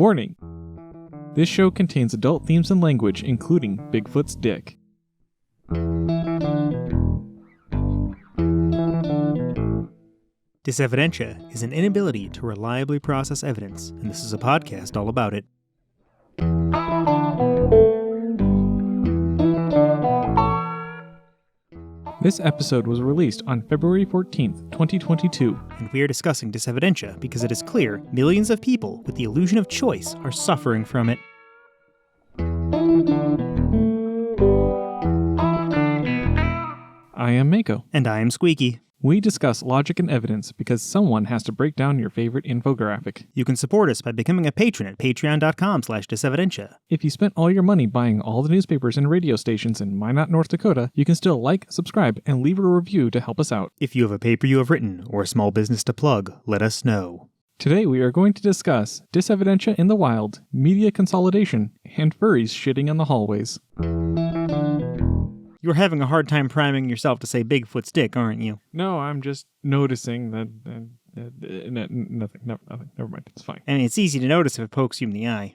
Warning! This show contains adult themes and language, including Bigfoot's dick. Dysevidentia is an inability to reliably process evidence, and this is a podcast all about it. This episode was released on February 14th, 2022. And we are discussing Dysevidentia because it is clear millions of people with the illusion of choice are suffering from it. I am Mako. And I am Squeaky. We discuss logic and evidence because someone has to break down your favorite infographic. You can support us by becoming a patron at patreon.com/Dysevidentia. If you spent all your money buying all the newspapers and radio stations in Minot, North Dakota, you can still like, subscribe, and leave a review to help us out. If you have a paper you have written or a small business to plug, let us know. Today we are going to discuss Dysevidentia in the wild, media consolidation, and furries shitting in the hallways. You're having a hard time priming yourself to say Bigfoot's dick, aren't you? No, I'm just noticing that... nothing, never mind, it's fine. I mean, it's easy to notice if it pokes you in the eye.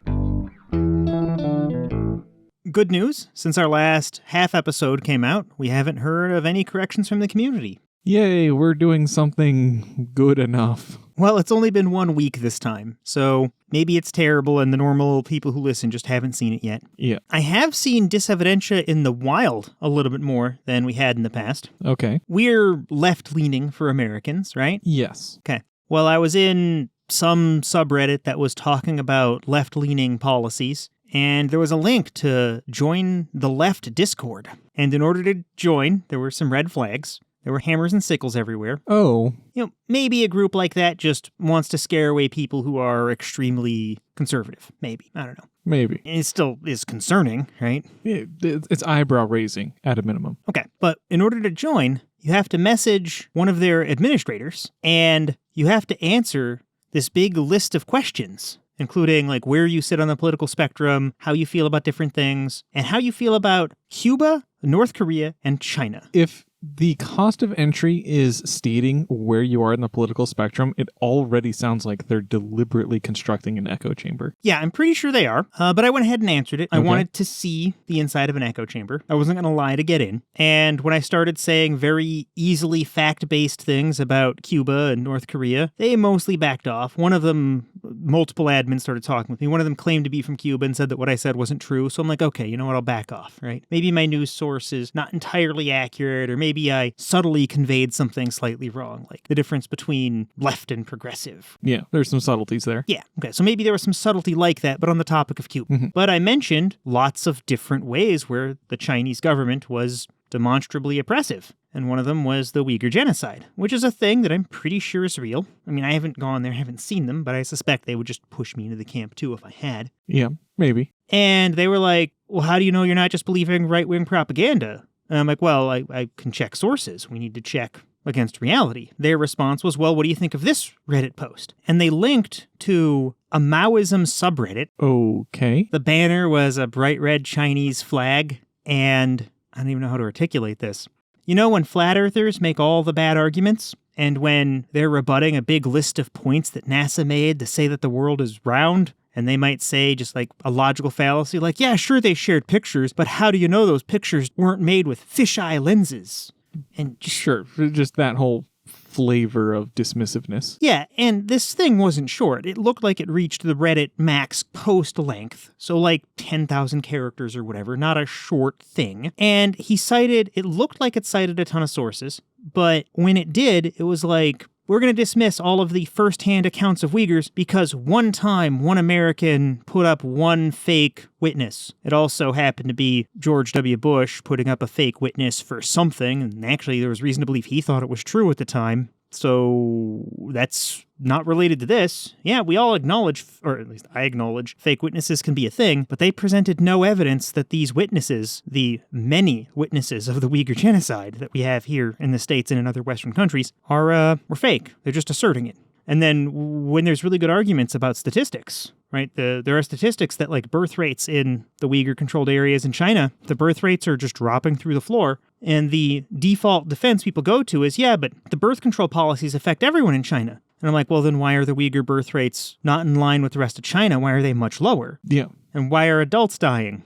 Good news, since our last half episode came out, we haven't heard of any corrections from the community. Yay, we're doing something good enough. Well, it's only been 1 week this time, so maybe it's terrible and the normal people who listen just haven't seen it yet. Yeah. I have seen Dysevidentia in the wild a little bit more than we had in the past. Okay. We're left-leaning for Americans, right? Yes. Okay. Well, I was in some subreddit that was talking about left-leaning policies, and there was a link to join the left Discord. And in order to join, there were some red flags. There were hammers and sickles everywhere. Oh. You know, maybe a group like that just wants to scare away people who are extremely conservative. Maybe. I don't know. Maybe. It still is concerning, right? It's eyebrow raising at a minimum. Okay. But in order to join, you have to message one of their administrators, and you have to answer this big list of questions, including like where you sit on the political spectrum, how you feel about different things, and how you feel about Cuba, North Korea, and China. If the cost of entry is stating where you are in the political spectrum, it already sounds like they're deliberately constructing an echo chamber. Yeah, I'm pretty sure they are, but I went ahead and answered it. I Okay. wanted to see the inside of an echo chamber. I wasn't going to lie to get in. And when I started saying very easily fact-based things about Cuba and North Korea, they mostly backed off. One of them, multiple admins started talking with me. One of them claimed to be from Cuba and said that what I said wasn't true. So I'm like, okay, you know what? I'll back off, right? Maybe my news source is not entirely accurate, or maybe I subtly conveyed something slightly wrong, like the difference between left and progressive. Yeah, there's some subtleties there. Yeah, okay, so maybe there was some subtlety like that, but on the topic of Cuba. Mm-hmm. But I mentioned lots of different ways where the Chinese government was demonstrably oppressive. And one of them was the Uyghur genocide, which is a thing that I'm pretty sure is real. I mean, I haven't gone there, haven't seen them, but I suspect they would just push me into the camp too if I had. Yeah, maybe. And they were like, well, how do you know you're not just believing right-wing propaganda? And I'm like, well, I can check sources. We need to check against reality. Their response was, well, what do you think of this Reddit post? And they linked to a Maoism subreddit. Okay. The banner was a bright red Chinese flag, and I don't even know how to articulate this. You know when flat earthers make all the bad arguments? And when they're rebutting a big list of points that NASA made to say that the world is round? And they might say just like a logical fallacy, like, yeah, sure, they shared pictures, but how do you know those pictures weren't made with fisheye lenses? And Sure, just that whole flavor of dismissiveness. yeah, and this thing wasn't short. It looked like it reached the Reddit max post length, so like 10,000 characters or whatever, not a short thing. And it looked like it cited a ton of sources, but when it did, it was like, we're going to dismiss all of the first-hand accounts of Uyghurs because one time one American put up one fake witness. It also happened to be George W. Bush putting up a fake witness for something, and actually there was reason to believe he thought it was true at the time. So that's not related to this. Yeah, we all acknowledge, or at least I acknowledge, fake witnesses can be a thing, but they presented no evidence that these witnesses, the many witnesses of the Uyghur genocide that we have here in the States and in other Western countries, were fake. They're just asserting it. And then when there's really good arguments about statistics, right? There are statistics that like birth rates in the Uyghur-controlled areas in China, the birth rates are just dropping through the floor. And the default defense people go to is, yeah, but the birth control policies affect everyone in China. And I'm like, well, then why are the Uyghur birth rates not in line with the rest of China? Why are they much lower? Yeah. And why are adults dying?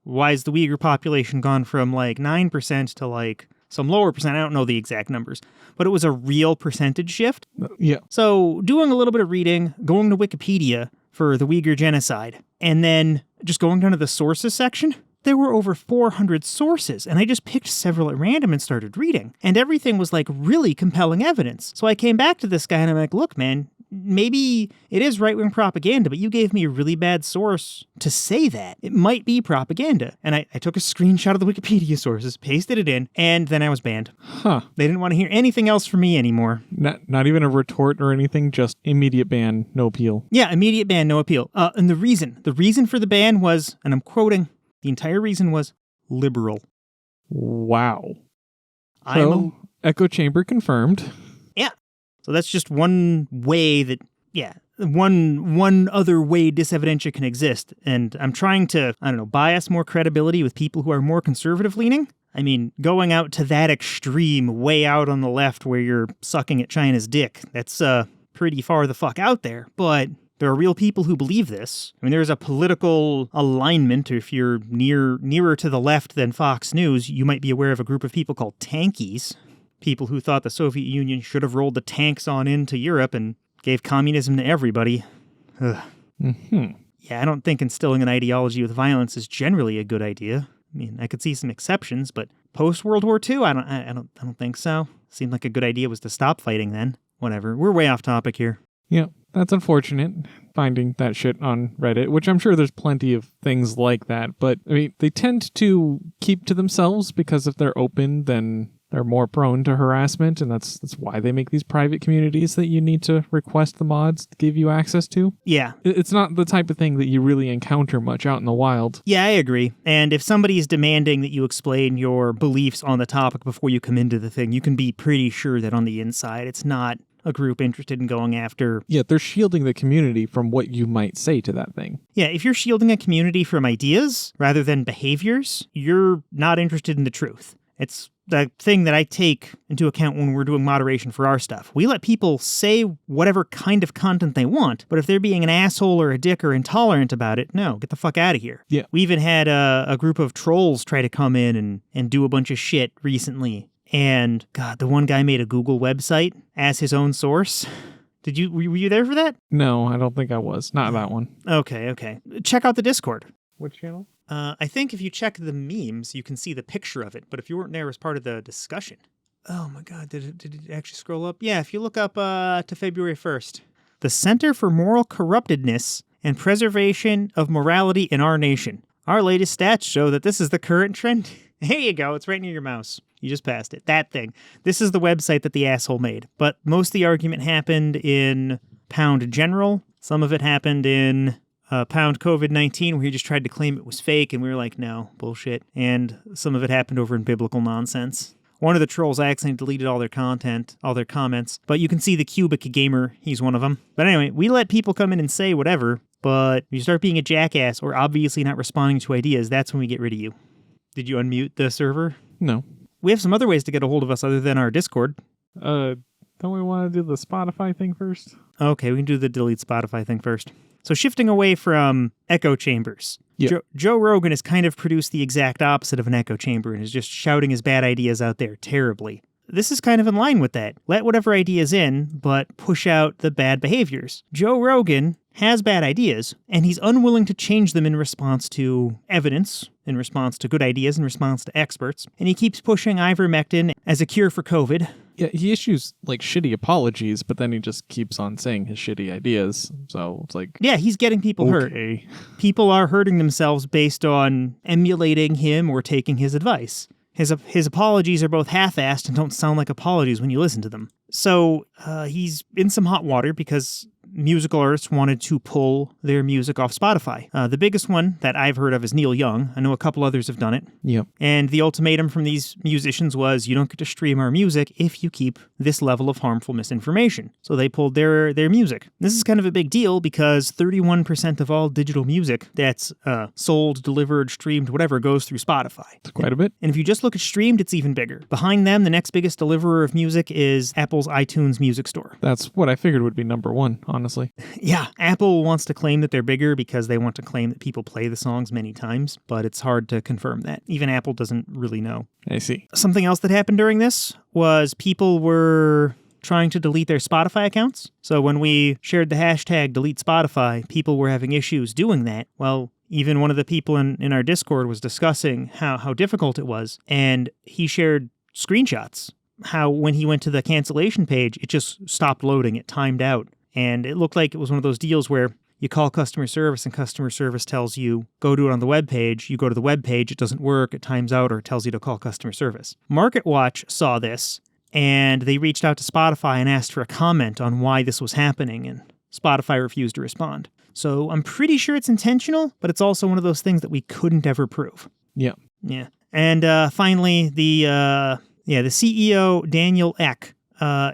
Why is the Uyghur population gone from like 9% to like some lower percent? I don't know the exact numbers, but it was a real percentage shift. Yeah. So doing a little bit of reading, going to Wikipedia for the Uyghur genocide, and then just going down to the sources section, there were over 400 sources, and I just picked several at random and started reading. And everything was like really compelling evidence. So I came back to this guy and I'm like, look, man, maybe it is right-wing propaganda, but you gave me a really bad source to say that. It might be propaganda. And I took a screenshot of the Wikipedia sources, pasted it in, and then I was banned. Huh. They didn't want to hear anything else from me anymore. Not even a retort or anything, just immediate ban, no appeal. Yeah, immediate ban, no appeal. And the reason for the ban was, and I'm quoting, the entire reason was liberal. Wow. Echo chamber confirmed. Yeah. So that's just one way that, one other way Dysevidentia can exist. And I'm trying to, bias more credibility with people who are more conservative leaning. I mean, going out to that extreme, way out on the left where you're sucking at China's dick, that's pretty far the fuck out there. But there are real people who believe this. I mean, there's a political alignment. If you're nearer to the left than Fox News, you might be aware of a group of people called tankies. People who thought the Soviet Union should have rolled the tanks on into Europe and gave communism to everybody. Ugh. Mm-hmm. Yeah, I don't think instilling an ideology with violence is generally a good idea. I mean, I could see some exceptions, but post-World War II, I don't think so. Seemed like a good idea was to stop fighting then. Whatever. We're way off topic here. Yeah, that's unfortunate, finding that shit on Reddit, which I'm sure there's plenty of things like that, but I mean, they tend to keep to themselves because if they're open, then they're more prone to harassment, and that's why they make these private communities that you need to request the mods to give you access to. Yeah. It's not the type of thing that you really encounter much out in the wild. Yeah, I agree. And if somebody is demanding that you explain your beliefs on the topic before you come into the thing, you can be pretty sure that on the inside it's not a group interested in going after... Yeah, they're shielding the community from what you might say to that thing. Yeah, if you're shielding a community from ideas rather than behaviors, you're not interested in the truth. It's the thing that I take into account when we're doing moderation for our stuff. We let people say whatever kind of content they want, but if they're being an asshole or a dick or intolerant about it, no, get the fuck out of here. Yeah. We even had a group of trolls try to come in and do a bunch of shit recently. And, God, the one guy made a Google website as his own source. Were you there for that? No, I don't think I was. Not that one. Okay. Check out the Discord. Which channel? I think if you check the memes, you can see the picture of it. But if you weren't there as part of the discussion... Oh my God, did it actually scroll up? Yeah, if you look up to February 1st. The Center for Moral Corruptedness and Preservation of Morality in Our Nation. Our latest stats show that this is the current trend. Here you go. It's right near your mouse. You just passed it. That thing. This is the website that the asshole made. But most of the argument happened in Pound General. Some of it happened in Pound COVID-19, where he just tried to claim it was fake, and we were like, no, bullshit. And some of it happened over in Biblical Nonsense. One of the trolls accidentally deleted all their comments. But you can see the Cubic Gamer. He's one of them. But anyway, we let people come in and say whatever. But if you start being a jackass or obviously not responding to ideas, that's when we get rid of you. Did you unmute the server? No. We have some other ways to get a hold of us other than our Discord. Don't we want to do the Spotify thing first? Okay, we can do the delete Spotify thing first. So shifting away from echo chambers. Yeah. Joe Rogan has kind of produced the exact opposite of an echo chamber and is just shouting his bad ideas out there terribly. This is kind of in line with that. Let whatever ideas in, but push out the bad behaviors. Joe Rogan has bad ideas, and he's unwilling to change them in response to evidence, in response to good ideas, in response to experts. And he keeps pushing ivermectin as a cure for COVID. Yeah, he issues, shitty apologies, but then he just keeps on saying his shitty ideas. So it's like... Yeah, he's getting people hurt. People are hurting themselves based on emulating him or taking his advice. His apologies are both half-assed and don't sound like apologies when you listen to them. So he's in some hot water because musical artists wanted to pull their music off Spotify. The biggest one that I've heard of is Neil Young. I know a couple others have done it. Yep. And the ultimatum from these musicians was, you don't get to stream our music if you keep this level of harmful misinformation. So they pulled their music. This is kind of a big deal because 31% of all digital music that's sold, delivered, streamed, whatever, goes through Spotify. It's quite a bit. And if you just look at streamed, it's even bigger. Behind them, the next biggest deliverer of music is Apple's iTunes Music Store. That's what I figured would be number one, honestly. Yeah, Apple wants to claim that they're bigger because they want to claim that people play the songs many times, but it's hard to confirm that. Even Apple doesn't really know. I see. Something else that happened during this was people were trying to delete their Spotify accounts. So when we shared the hashtag delete Spotify, people were having issues doing that. Well, even one of the people in our Discord was discussing how difficult it was, and he shared screenshots. How when he went to the cancellation page, it just stopped loading, it timed out. And it looked like it was one of those deals where you call customer service and customer service tells you, go do it on the web page. You go to the web page, it doesn't work, it times out, or it tells you to call customer service. MarketWatch saw this, and they reached out to Spotify and asked for a comment on why this was happening, and Spotify refused to respond. So I'm pretty sure it's intentional, but it's also one of those things that we couldn't ever prove. Yeah. Yeah. And finally, the CEO, Daniel Ek,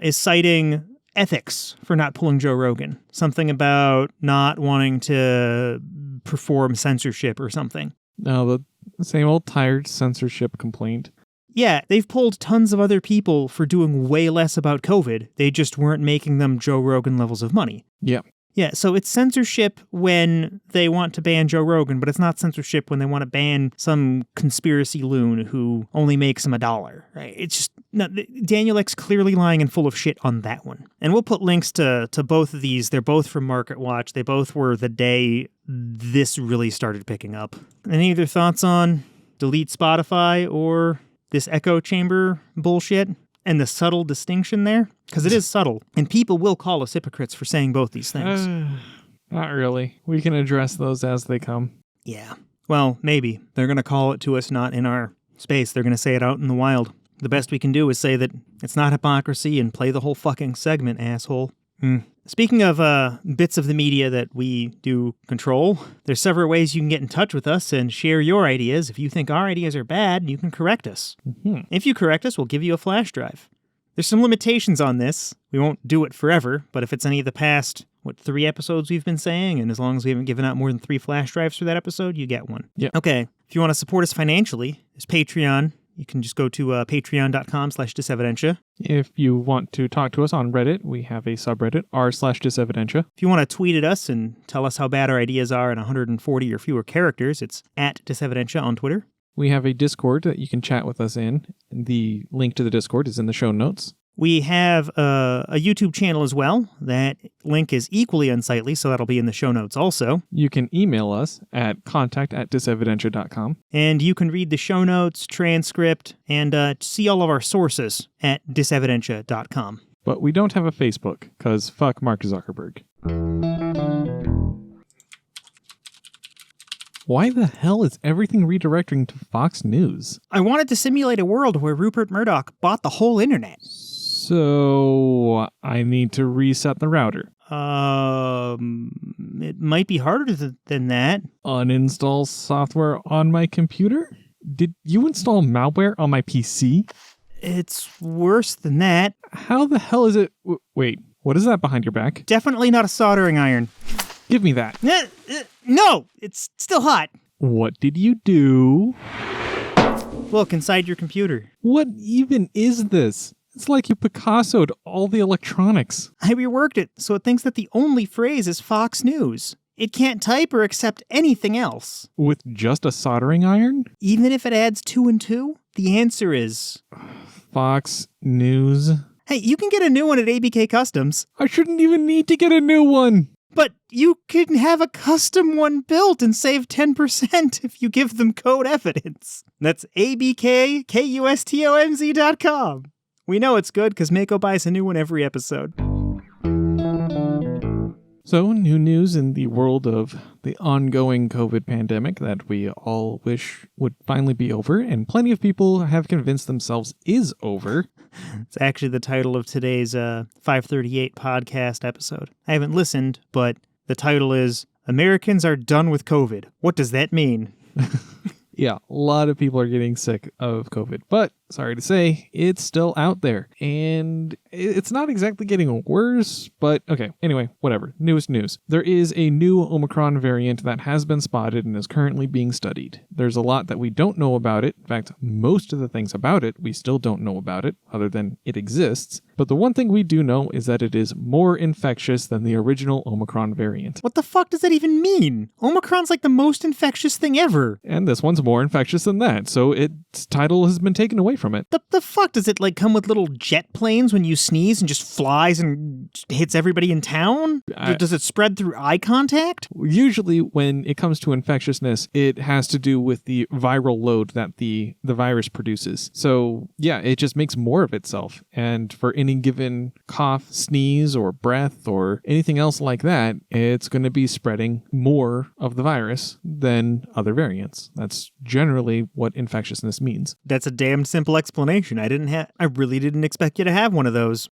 is citing ethics for not pulling Joe Rogan. Something about not wanting to perform censorship or something. No, the same old tired censorship complaint. Yeah, they've pulled tons of other people for doing way less about COVID. They just weren't making them Joe Rogan levels of money. Yeah. Yeah, so it's censorship when they want to ban Joe Rogan, but it's not censorship when they want to ban some conspiracy loon who only makes him $1, right? It's just, no, Daniel Ek's clearly lying and full of shit on that one. And we'll put links to both of these. They're both from MarketWatch. They both were the day this really started picking up. Any other thoughts on delete Spotify or this echo chamber bullshit? And the subtle distinction there? Because it is subtle. And people will call us hypocrites for saying both these things. Not really. We can address those as they come. Yeah. Well, maybe. They're going to call it to us, not in our space. They're going to say it out in the wild. The best we can do is say that it's not hypocrisy and play the whole fucking segment, asshole. Speaking of bits of the media that we do control, there's several ways you can get in touch with us and share your ideas. If you think our ideas are bad, you can correct us. Mm-hmm. If you correct us, we'll give you a flash drive. There's some limitations on this. We won't do it forever, but if it's any of the past, 3 episodes we've been saying, and as long as we haven't given out more than 3 flash drives for that episode, you get one. Yeah. Okay. If you want to support us financially, there's Patreon. You can just go to patreon.com/Dysevidentia. If you want to talk to us on Reddit, we have a subreddit, r/Dysevidentia. If you want to tweet at us and tell us how bad our ideas are in 140 or fewer characters, it's @Dysevidentia on Twitter. We have a Discord that you can chat with us in. The link to the Discord is in the show notes. We have a YouTube channel as well. That link is equally unsightly, so that'll be in the show notes also. You can email us at contact@dysevidentia.com. And you can read the show notes, transcript, and see all of our sources at dysevidentia.com. But we don't have a Facebook, because fuck Mark Zuckerberg. Why the hell is everything redirecting to Fox News? I wanted to simulate a world where Rupert Murdoch bought the whole internet. So I need to reset the router. It might be harder than that. Uninstall software on my computer? Did you install malware on my PC? It's worse than that. How the hell is it? Wait, what is that behind your back? Definitely not a soldering iron. Give me that. No, it's still hot. What did you do? Look inside your computer. What even is this? It's like you Picasso'd all the electronics. I reworked it so it thinks that the only phrase is Fox News. It can't type or accept anything else. With just a soldering iron? Even if it adds 2 and 2, the answer is... Fox News. Hey, you can get a new one at ABK Kustoms. I shouldn't even need to get a new one. But you can have a custom one built and save 10% if you give them code evidence. That's abkkustomz.com. We know it's good because Mako buys a new one every episode. So, new news in the world of the ongoing COVID pandemic that we all wish would finally be over, and plenty of people have convinced themselves is over. It's actually the title of today's 538 podcast episode. I haven't listened, but the title is Americans Are Done with COVID. What does that mean? Yeah, a lot of people are getting sick of COVID, but sorry to say, it's still out there. And it's not exactly getting worse, but okay. Anyway, whatever. Newest news. There is a new Omicron variant that has been spotted and is currently being studied. There's a lot that we don't know about it. In fact, most of the things about it, we still don't know about it, other than it exists. But the one thing we do know is that it is more infectious than the original Omicron variant. What the fuck does that even mean? Omicron's like the most infectious thing ever. And this one's more infectious than that, so its title has been taken away from it. The fuck? Does it like come with little jet planes when you sneeze and just flies and hits everybody in town? Does it spread through eye contact? Usually when it comes to infectiousness, it has to do with the viral load that the virus produces. So yeah, it just makes more of itself. And for any given cough, sneeze, or breath, or anything else like that, it's going to be spreading more of the virus than other variants. That's generally what infectiousness means. That's a damn simple explanation. I really didn't expect you to have one of those.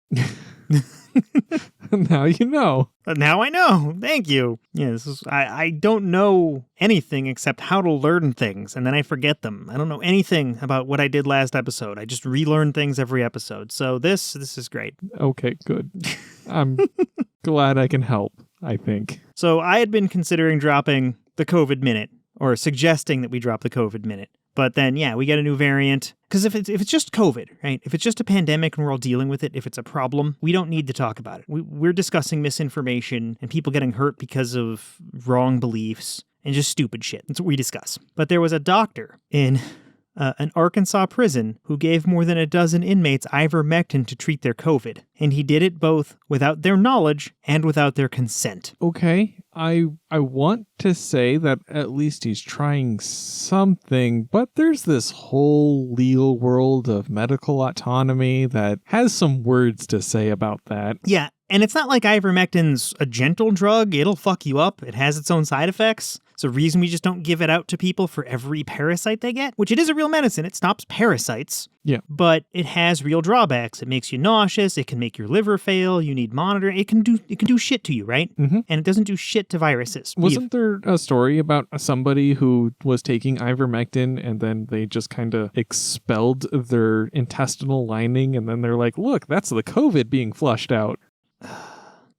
Now you know. Now I know. Thank you. Yeah, I don't know anything except how to learn things, and then I forget them. I don't know anything about what I did last episode. I just relearn things every episode. So this is great. Okay, good. I'm glad I can help, I think. So I had been considering dropping the COVID minute, or suggesting that we drop the COVID minute. But then, yeah, we get a new variant. Because if it's just COVID, right? If it's just a pandemic and we're all dealing with it, if it's a problem, we don't need to talk about it. We're discussing misinformation and people getting hurt because of wrong beliefs and just stupid shit. That's what we discuss. But there was a doctor in an Arkansas prison who gave more than a dozen inmates ivermectin to treat their COVID. And he did it both without their knowledge and without their consent. Okay, I want to say that at least he's trying something, but there's this whole legal world of medical autonomy that has some words to say about that. Yeah, and it's not like ivermectin's a gentle drug. It'll fuck you up. It has its own side effects. It's a reason we just don't give it out to people for every parasite they get, which it is a real medicine. It stops parasites. Yeah. But it has real drawbacks. It makes you nauseous. It can make your liver fail. You need monitoring. It can do shit to you, right? Mm-hmm. And it doesn't do shit to viruses. Wasn't there a story about somebody who was taking ivermectin and then they just kind of expelled their intestinal lining and then they're like, look, that's the COVID being flushed out.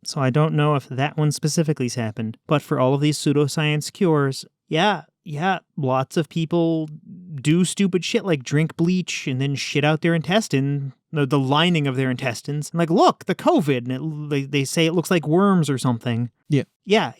So I don't know if that one specifically has happened, but for all of these pseudoscience cures, yeah, lots of people do stupid shit like drink bleach and then shit out their intestine, the lining of their intestines. And like, look, the COVID, and they say it looks like worms or something. Yeah.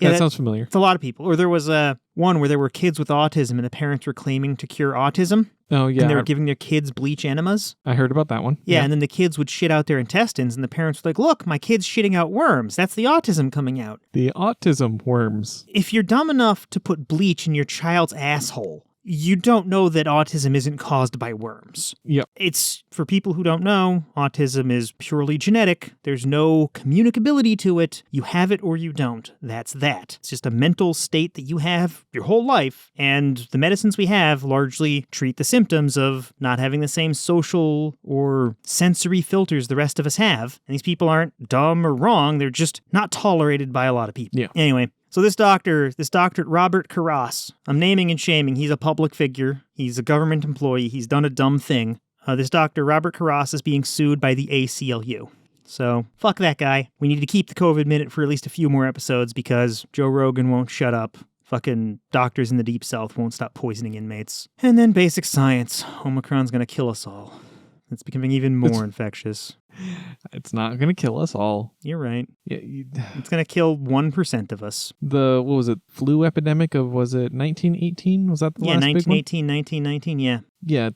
That sounds familiar. It's a lot of people. Or there was one where there were kids with autism and the parents were claiming to cure autism. Oh, yeah. And they were giving their kids bleach enemas. I heard about that one. Yeah, and then the kids would shit out their intestines, and the parents were like, look, my kid's shitting out worms. That's the autism coming out. The autism worms. If you're dumb enough to put bleach in your child's asshole, you don't know that autism isn't caused by worms. Yep. It's, for people who don't know, autism is purely genetic. There's no communicability to it. You have it or you don't. That's that. It's just a mental state that you have your whole life, and the medicines we have largely treat the symptoms of not having the same social or sensory filters the rest of us have. And these people aren't dumb or wrong. They're just not tolerated by a lot of people. Yeah. Anyway. So this doctor, Robert Karras, I'm naming and shaming. He's a public figure. He's a government employee. He's done a dumb thing. This doctor, Robert Karras, is being sued by the ACLU. So fuck that guy. We need to keep the COVID minute for at least a few more episodes because Joe Rogan won't shut up. Fucking doctors in the deep south won't stop poisoning inmates. And then basic science. Omicron's gonna kill us all. It's becoming even more infectious. It's not going to kill us all. You're right. Yeah, it's going to kill 1% of us. What was it? Flu epidemic of, was it 1918? Was that the last big one? 1918, 1919, yeah. Yeah,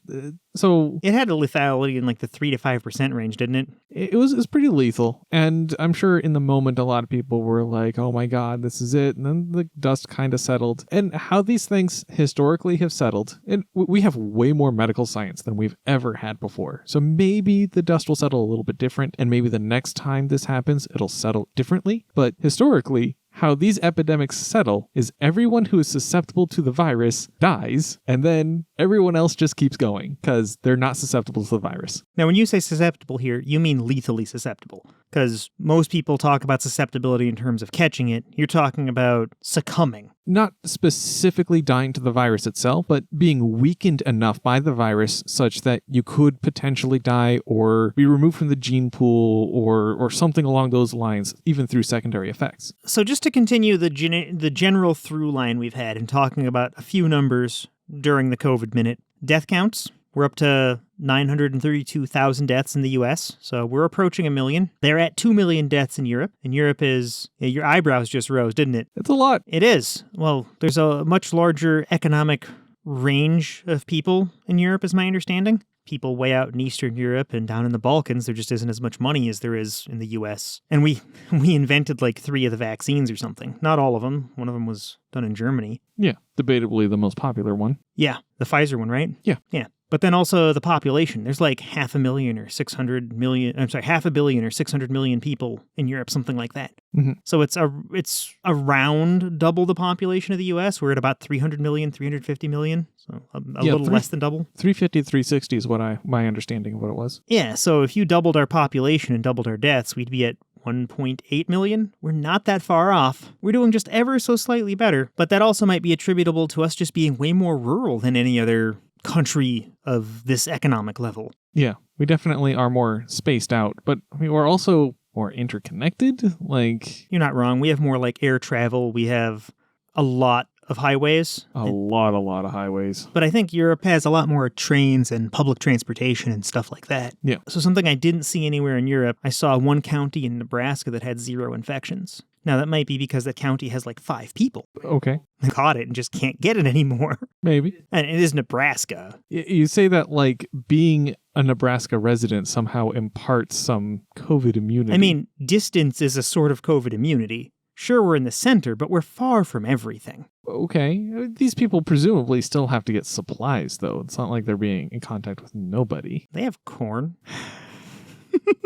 so... It had a lethality in like the 3 to 5% range, didn't it? It was pretty lethal. And I'm sure in the moment a lot of people were like, oh my god, this is it. And then the dust kind of settled. And how these things historically have settled, and we have way more medical science than we've ever had before. So maybe the dust will settle a little bit different, and maybe the next time this happens, it'll settle differently. But historically, how these epidemics settle is everyone who is susceptible to the virus dies, and then everyone else just keeps going because they're not susceptible to the virus. Now, when you say susceptible here, you mean lethally susceptible, because most people talk about susceptibility in terms of catching it. You're talking about succumbing. Not specifically dying to the virus itself, but being weakened enough by the virus such that you could potentially die or be removed from the gene pool or something along those lines, even through secondary effects. So just to continue the general through line we've had in talking about a few numbers during the COVID minute, death counts. We're up to 932,000 deaths in the U.S., so we're approaching 1 million. They're at 2 million deaths in Europe, and Europe is... your eyebrows just rose, didn't it? It's a lot. It is. Well, there's a much larger economic range of people in Europe, is my understanding. People way out in Eastern Europe and down in the Balkans, there just isn't as much money as there is in the U.S. And we invented like 3 of the vaccines or something. Not all of them. One of them was done in Germany. Yeah, debatably the most popular one. Yeah, the Pfizer one, right? Yeah. Yeah. But then also the population. There's like 500,000 or 600 million, I'm sorry, 500 million or 600 million people in Europe, something like that. Mm-hmm. So it's around double the population of the U.S. We're at about 300 million, 350 million. So a little less than double. 350 to 360 is what my understanding of what it was. Yeah, so if you doubled our population and doubled our deaths, we'd be at 1.8 million. We're not that far off. We're doing just ever so slightly better, but that also might be attributable to us just being way more rural than any other country of this economic level. Yeah, we definitely are more spaced out, but we're also more interconnected. Like, you're not wrong. We have more like air travel. We have a lot of highways. A lot of highways. But I think Europe has a lot more trains and public transportation and stuff like that. Yeah. So something I didn't see anywhere in Europe, I saw one county in Nebraska that had 0 infections. Now, that might be because that county has like 5 people. Okay. They caught it and just can't get it anymore. Maybe. And it is Nebraska. You say that like being a Nebraska resident somehow imparts some COVID immunity. I mean, distance is a sort of COVID immunity. Sure, we're in the center, but we're far from everything. Okay. These people presumably still have to get supplies, though. It's not like they're being in contact with nobody. They have corn.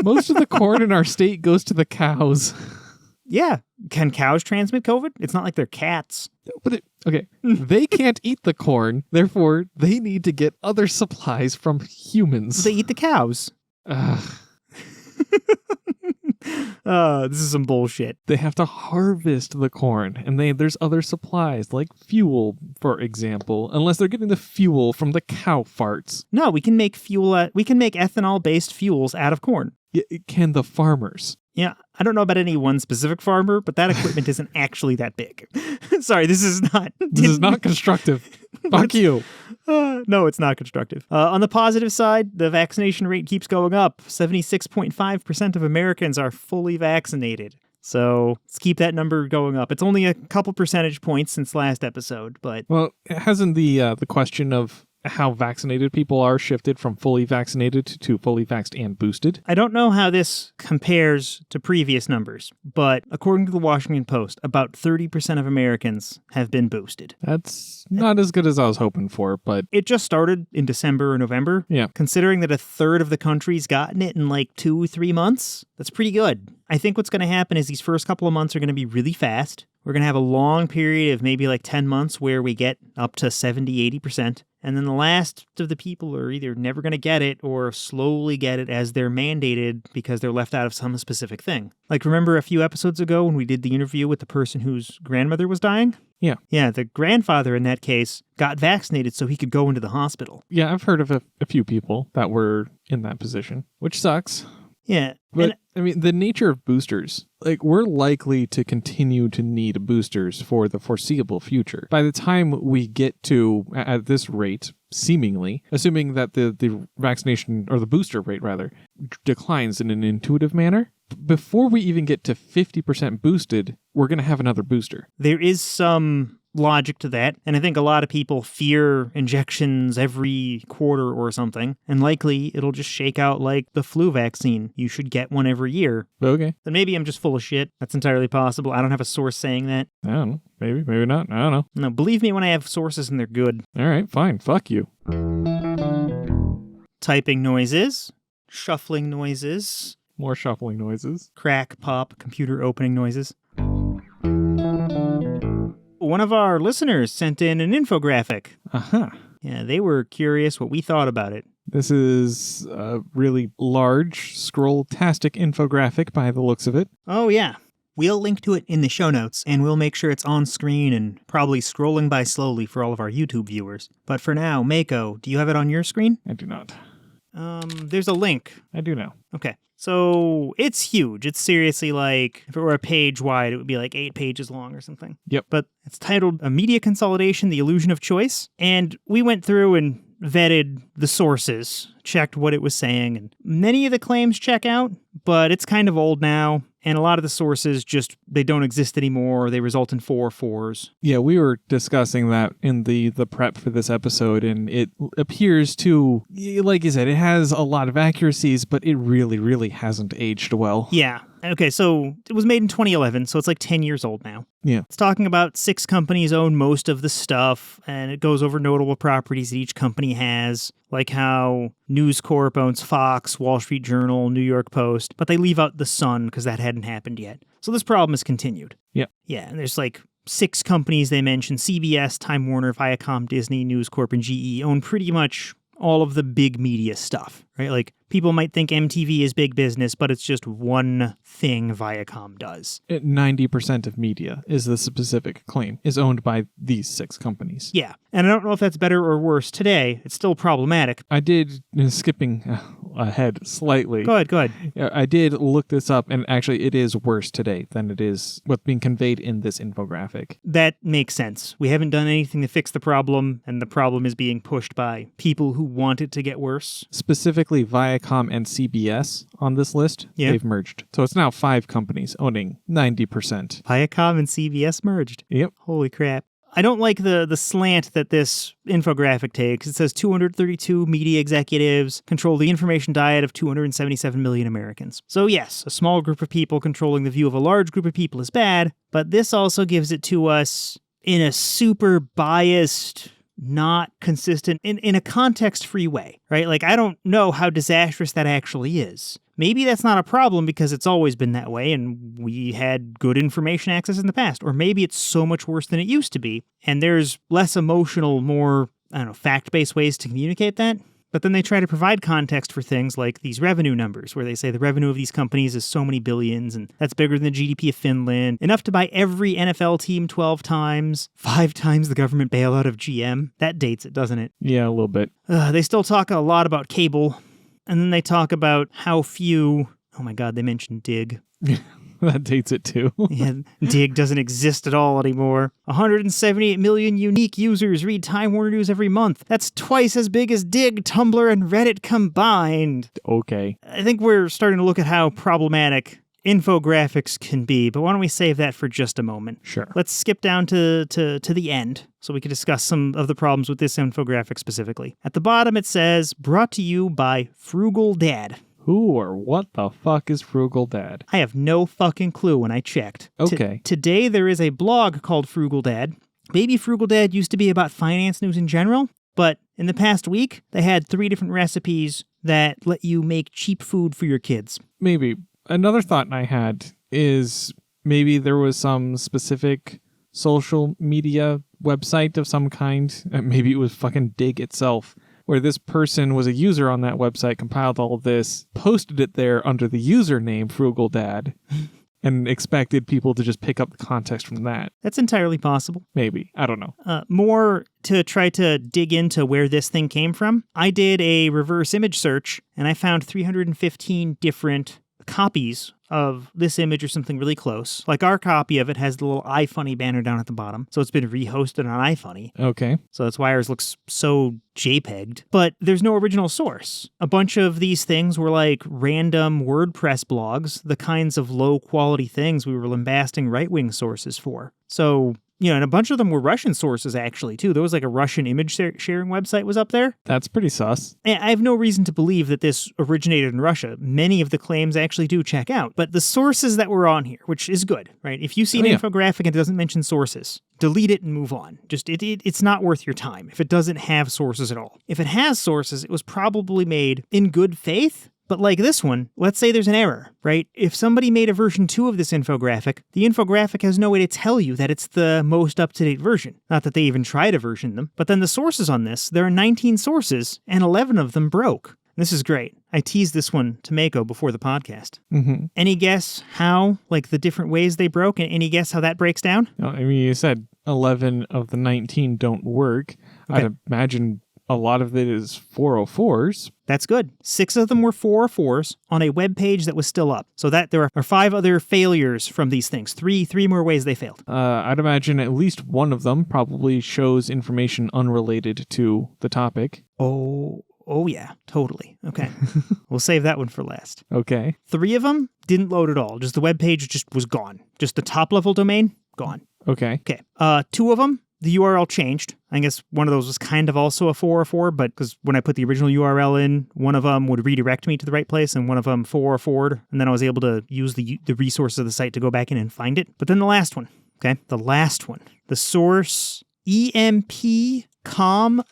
Most of the corn in our state goes to the cows. Yeah. Can cows transmit COVID? It's not like they're cats. But they can't eat the corn, therefore they need to get other supplies from humans. They eat the cows. This is some bullshit. They have to harvest the corn, and there's other supplies, like fuel, for example, unless they're getting the fuel from the cow farts. No, we can make fuel. We can make ethanol-based fuels out of corn. Can the farmers? Yeah, I don't know about any one specific farmer, but that equipment isn't actually that big. Sorry, this is not... This is not constructive. Fuck you. No, it's not constructive. On the positive side, the vaccination rate keeps going up. 76.5% of Americans are fully vaccinated. So let's keep that number going up. It's only a couple percentage points since last episode, but... Well, hasn't the question of how vaccinated people are shifted from fully vaccinated to fully vaxxed and boosted? I don't know how this compares to previous numbers, but according to the Washington Post, about 30% of Americans have been boosted. That's not as good as I was hoping for, but... It just started in December or November. Yeah. Considering that a third of the country's gotten it in like 2-3 months, that's pretty good. I think what's going to happen is these first couple of months are going to be really fast. We're going to have a long period of maybe like 10 months where we get up to 70-80%. And then the last of the people are either never going to get it or slowly get it as they're mandated because they're left out of some specific thing. Like, remember a few episodes ago when we did the interview with the person whose grandmother was dying? Yeah. Yeah, the grandfather in that case got vaccinated so he could go into the hospital. Yeah, I've heard of a few people that were in that position, which sucks. Yeah. But, I mean, the nature of boosters, like, we're likely to continue to need boosters for the foreseeable future. By the time we get to, at this rate, seemingly, assuming that the vaccination, or the booster rate, rather, declines in an intuitive manner, before we even get to 50% boosted, we're going to have another booster. There is some logic to that, and I think a lot of people fear injections every quarter or something, and likely it'll just shake out like the flu vaccine. You should get one every year. Okay. Then maybe I'm just full of shit. That's entirely possible. I don't have a source saying that. I don't know. Maybe not. I don't know. No, believe me when I have sources and they're good. All right, fine. Fuck you. Typing noises, shuffling noises, more shuffling noises, crack, pop, computer opening noises. one of our listeners sent in an infographic. Uh-huh. Yeah, they were curious what we thought about it. This is a really large, scroll-tastic infographic by the looks of it. Oh, yeah. We'll link to it in the show notes, and we'll make sure it's on screen and probably scrolling by slowly for all of our YouTube viewers. But for now, Mako, do you have it on your screen? I do not. There's a link. I do now. Okay. So it's huge. It's seriously like, if it were a page wide, it would be like 8 pages long or something. Yep. But it's titled A Media Consolidation, The Illusion of Choice. And we went through and vetted the sources, checked what it was saying, and many of the claims check out, but it's kind of old now. And a lot of the sources just, they don't exist anymore. They result in 404s. Yeah, we were discussing that in the prep for this episode, and it appears to, like you said, it has a lot of accuracies, but it really, really hasn't aged well. Yeah. Okay, so it was made in 2011, so it's like 10 years old now. Yeah. It's talking about 6 companies own most of the stuff, and it goes over notable properties that each company has, like how News Corp owns Fox, Wall Street Journal, New York Post, but they leave out The Sun because that hadn't happened yet. So this problem has continued. Yeah. Yeah, and there's like 6 companies they mentioned: CBS, Time Warner, Viacom, Disney, News Corp, and GE own pretty much all of the big media stuff, right? Like, people might think MTV is big business, but it's just one thing Viacom does. 90% of media is the specific claim, is owned by these 6 companies. Yeah, and I don't know if that's better or worse today. It's still problematic. I did, skipping ahead slightly. Go ahead. I did look this up, and actually it is worse today than it is what's being conveyed in this infographic. That makes sense. We haven't done anything to fix the problem, and the problem is being pushed by people who want it to get worse. Specifically, Viacom and CBS on this list, they've merged. So it's now 5 companies owning 90%. Viacom and CBS merged. Yep. Holy crap. I don't like the slant that this infographic takes. It says 232 media executives control the information diet of 277 million Americans. So yes, a small group of people controlling the view of a large group of people is bad, but this also gives it to us in a super biased, not consistent, in a context-free way, right? Like, I don't know how disastrous that actually is. Maybe that's not a problem because it's always been that way and we had good information access in the past. Or maybe it's so much worse than it used to be and there's less emotional, more, fact-based ways to communicate that. But then they try to provide context for things like these revenue numbers, where they say the revenue of these companies is so many billions, and that's bigger than the GDP of Finland, enough to buy every NFL team 12 times, 5 times the government bailout of GM. That dates it, doesn't it? Yeah, a little bit. They still talk a lot about cable, and then they talk about how few... Oh my god, they mentioned Dig. That dates it too. Yeah, Dig doesn't exist at all anymore. 178 million unique users read Time Warner News every month. That's twice as big as Dig, Tumblr, and Reddit combined. Okay. I think we're starting to look at how problematic infographics can be, but why don't we save that for just a moment? Sure. Let's skip down to the end so we can discuss some of the problems with this infographic specifically. At the bottom it says, brought to you by Frugal Dad. Who or what the fuck is Frugal Dad? I have no fucking clue when I checked. Okay. Today there is a blog called Frugal Dad. Maybe Frugal Dad used to be about finance news in general, but in the past week, they had 3 different recipes that let you make cheap food for your kids. Maybe. Another thought I had is maybe there was some specific social media website of some kind. Maybe it was fucking Dig itself, where this person was a user on that website, compiled all of this, posted it there under the username Frugal Dad, and expected people to just pick up the context from that. That's entirely possible. Maybe. I don't know. More to try to dig into where this thing came from, I did a reverse image search, and I found 315 different copies of this image or something really close. Like our copy of it has the little iFunny banner down at the bottom, so it's been rehosted on iFunny. Okay. So that's why ours looks so JPEG'd. But there's no original source. A bunch of these things were like random WordPress blogs, the kinds of low-quality things we were lambasting right-wing sources for. So... and a bunch of them were Russian sources, actually, too. There was like a Russian image sharing website was up there. That's pretty sus. And I have no reason to believe that this originated in Russia. Many of the claims actually do check out. But the sources that were on here, which is good, right? If you see an infographic and it doesn't mention sources, delete it and move on. Just it's not worth your time if it doesn't have sources at all. If it has sources, it was probably made in good faith, But like this one, let's say there's an error, right? If somebody made a version 2 of this infographic, the infographic has no way to tell you that it's the most up-to-date version. Not that they even try to version them. But then the sources on this, there are 19 sources, and 11 of them broke. This is great. I teased this one to Mako before the podcast. Mm-hmm. Any guess how, like the different ways they broke, and any guess how that breaks down? No, I mean, you said 11 of the 19 don't work. Okay. I'd imagine a lot of it is 404s. That's good. 6 of them were 404s on a web page that was still up. So that there are 5 other failures from these things. Three more ways they failed. I'd imagine at least one of them probably shows information unrelated to the topic. Oh yeah, totally. Okay. We'll save that one for last. Okay. 3 of them didn't load at all. Just the web page just was gone. Just the top level domain, gone. Okay. Okay. 2 of them, the URL changed. I guess one of those was kind of also a 404, but because when I put the original URL in, one of them would redirect me to the right place, and one of them 404'd, and then I was able to use the resources of the site to go back in and find it. But then the last one, okay? The last one. The source empcom.com,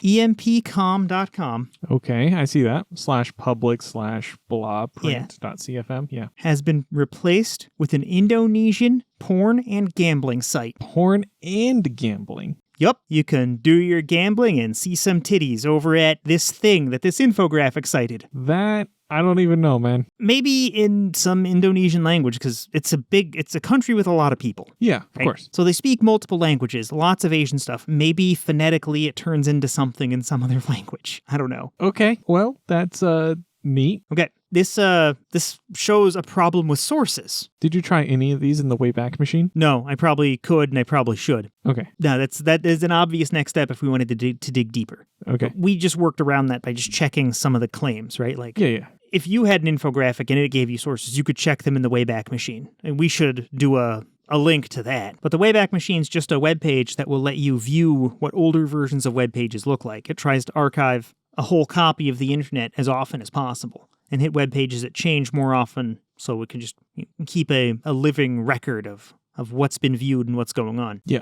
empcom.com. Okay, I see that. /public/blah print.cfm. Yeah. Has been replaced with an Indonesian porn and gambling site. Porn and gambling. Yup, you can do your gambling and see some titties over at this thing that this infographic cited. That, I don't even know, man. Maybe in some Indonesian language, because it's a country with a lot of people. Yeah, of right? course. So they speak multiple languages, lots of Asian stuff. Maybe phonetically it turns into something in some other language. I don't know. Okay, well, that's neat. Okay, this shows a problem with sources. Did you try any of these in the Wayback Machine? No, I probably could and I probably should. Okay. No, that is an obvious next step if we wanted to dig deeper. Okay. We just worked around that by just checking some of the claims, right? Like, Yeah. if you had an infographic and it gave you sources, you could check them in the Wayback Machine. And we should do a link to that. But the Wayback Machine is just a web page that will let you view what older versions of web pages look like. It tries to archive a whole copy of the internet as often as possible and hit web pages that change more often so we can just keep a living record of what's been viewed and what's going on. Yeah.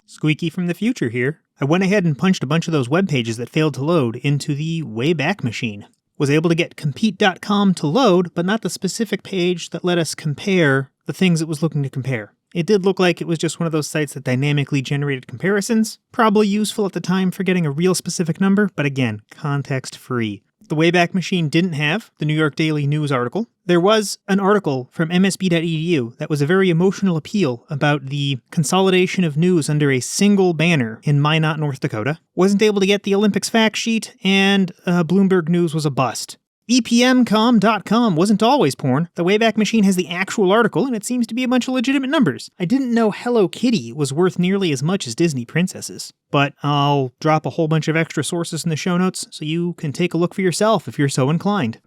Squeaky from the future here. I went ahead and punched a bunch of those web pages that failed to load into the Wayback Machine. Was able to get compete.com to load, but not the specific page that let us compare the things it was looking to compare. It did look like it was just one of those sites that dynamically generated comparisons, probably useful at the time for getting a real specific number, but again, context free. The Wayback Machine didn't have the New York Daily News article. There was an article from msb.edu that was a very emotional appeal about the consolidation of news under a single banner in Minot, North Dakota. Wasn't able to get the Olympics fact sheet, and Bloomberg News was a bust. EPMcom.com wasn't always porn. The Wayback Machine has the actual article, and it seems to be a bunch of legitimate numbers. I didn't know Hello Kitty was worth nearly as much as Disney princesses. But I'll drop a whole bunch of extra sources in the show notes so you can take a look for yourself if you're so inclined.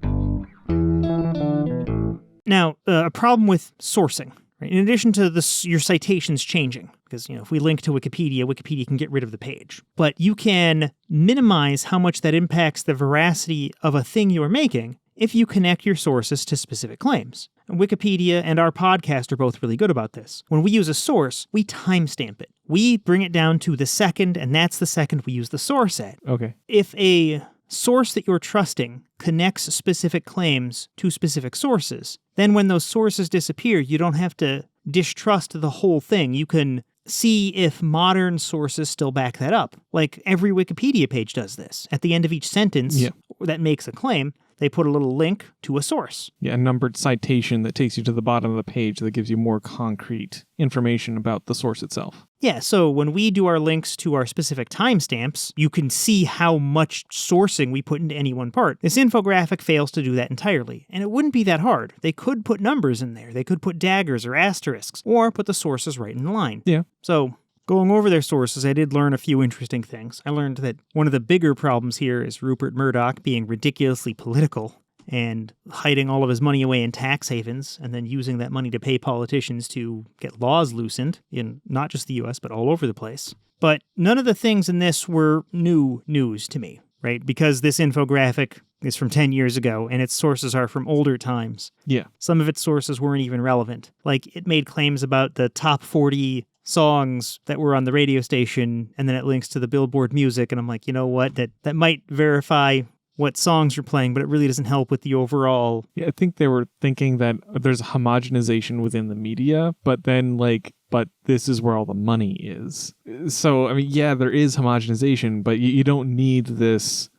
Now, a problem with sourcing. Right? In addition to your citations changing, because if we link to Wikipedia, Wikipedia can get rid of the page. But you can minimize how much that impacts the veracity of a thing you're making if you connect your sources to specific claims. And Wikipedia and our podcast are both really good about this. When we use a source, we timestamp it. We bring it down to the second, and that's the second we use the source at. Okay. If a source that you're trusting connects specific claims to specific sources, then when those sources disappear, you don't have to distrust the whole thing. You can see if modern sources still back that up. Like every Wikipedia page does this. At the end of each sentence that makes a claim, they put a little link to a source. Yeah, a numbered citation that takes you to the bottom of the page that gives you more concrete information about the source itself. Yeah, so when we do our links to our specific timestamps, you can see how much sourcing we put into any one part. This infographic fails to do that entirely, and it wouldn't be that hard. They could put numbers in there. They could put daggers or asterisks, or put the sources right in line. Yeah. So going over their sources, I did learn a few interesting things. I learned that one of the bigger problems here is Rupert Murdoch being ridiculously political and hiding all of his money away in tax havens and then using that money to pay politicians to get laws loosened in not just the US, but all over the place. But none of the things in this were new news to me, right? Because this infographic is from 10 years ago and its sources are from older times. Yeah. Some of its sources weren't even relevant. Like it made claims about the top 40 songs that were on the radio station, and then it links to the Billboard music, and I'm like, you know what, that might verify what songs you're playing, but it really doesn't help with the overall. Yeah, I think they were thinking that there's homogenization within the media, but then but this is where all the money is. So, I mean, yeah, there is homogenization, but you don't need this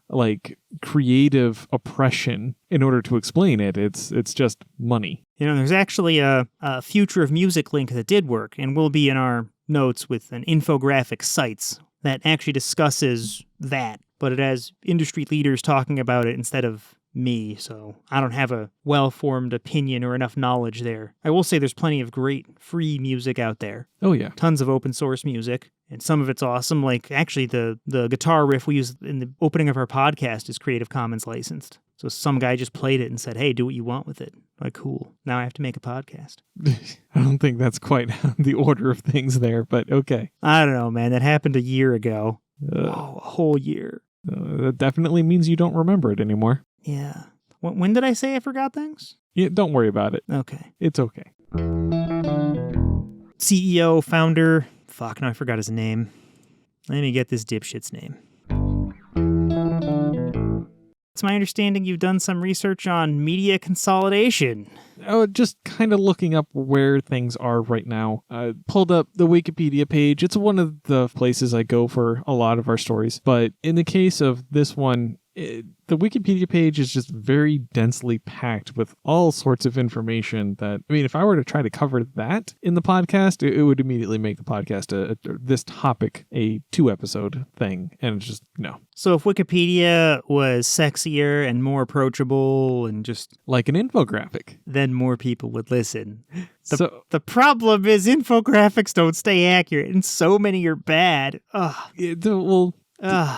creative oppression in order to explain it. It's just money. There's actually a Future of Music link that did work, and will be in our notes with an infographic sites that actually discusses that, but it has industry leaders talking about it instead of me, so I don't have a well-formed opinion or enough knowledge there. I will say there's plenty of great free music out there. Oh, yeah. Tons of open source music, and some of it's awesome. Like, actually, the guitar riff we use in the opening of our podcast is Creative Commons licensed. So some guy just played it and said, hey, do what you want with it. Like, cool. Now I have to make a podcast. I don't think that's quite the order of things there, but okay. I don't know, man. That happened a year ago. Whoa, a whole year. That definitely means you don't remember it anymore. Yeah. When did I say I forgot things? Yeah, don't worry about it. Okay. It's okay. CEO, founder. Fuck, now I forgot his name. Let me get this dipshit's name. It's my understanding you've done some research on media consolidation. Oh, just kind of looking up where things are right now. I pulled up the Wikipedia page. It's one of the places I go for a lot of our stories. But in the case of this one, the Wikipedia page is just very densely packed with all sorts of information that, I mean, if I were to try to cover that in the podcast, it would immediately make the podcast, this topic, a 2-episode thing. And it's just, no. So if Wikipedia was sexier and more approachable and just... like an infographic. Then more people would listen. The problem is infographics don't stay accurate, and so many are bad. Ugh.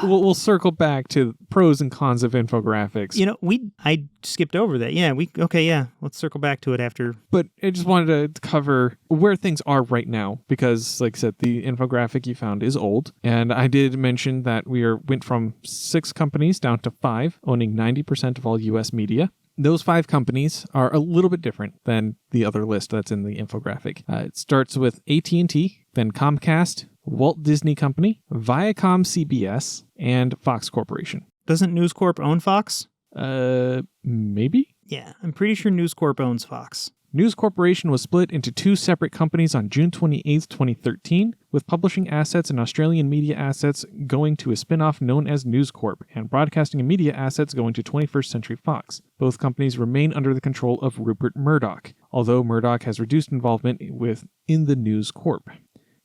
We'll circle back to pros and cons of infographics. I skipped over that. Yeah, let's circle back to it after. But I just wanted to cover where things are right now, because, like I said, the infographic you found is old. And I did mention that we went from 6 companies down to 5, owning 90% of all U.S. media. Those 5 companies are a little bit different than the other list that's in the infographic. It starts with AT&T, then Comcast, Walt Disney Company, Viacom CBS, and Fox Corporation. Doesn't News Corp own Fox? Maybe? Yeah, I'm pretty sure News Corp owns Fox. News Corporation was split into 2 separate companies on June 28, 2013, with publishing assets and Australian media assets going to a spin-off known as News Corp, and broadcasting and media assets going to 21st Century Fox. Both companies remain under the control of Rupert Murdoch, although Murdoch has reduced involvement in the News Corp.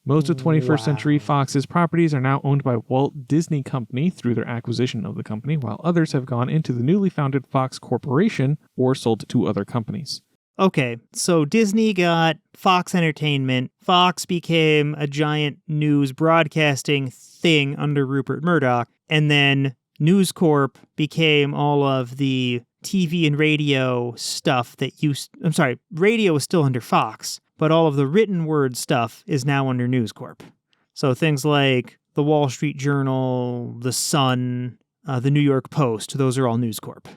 Most of 21st Century Fox's properties are now owned by Walt Disney Company through their acquisition of the company, while others have gone into the newly founded Fox Corporation or sold to other companies. Okay, so Disney got Fox Entertainment. Fox became a giant news broadcasting thing under Rupert Murdoch, and then News Corp became all of the TV and radio stuff that radio is still under Fox, but all of the written word stuff is now under News Corp. So things like the Wall Street Journal, the Sun, the New York Post, those are all News Corp.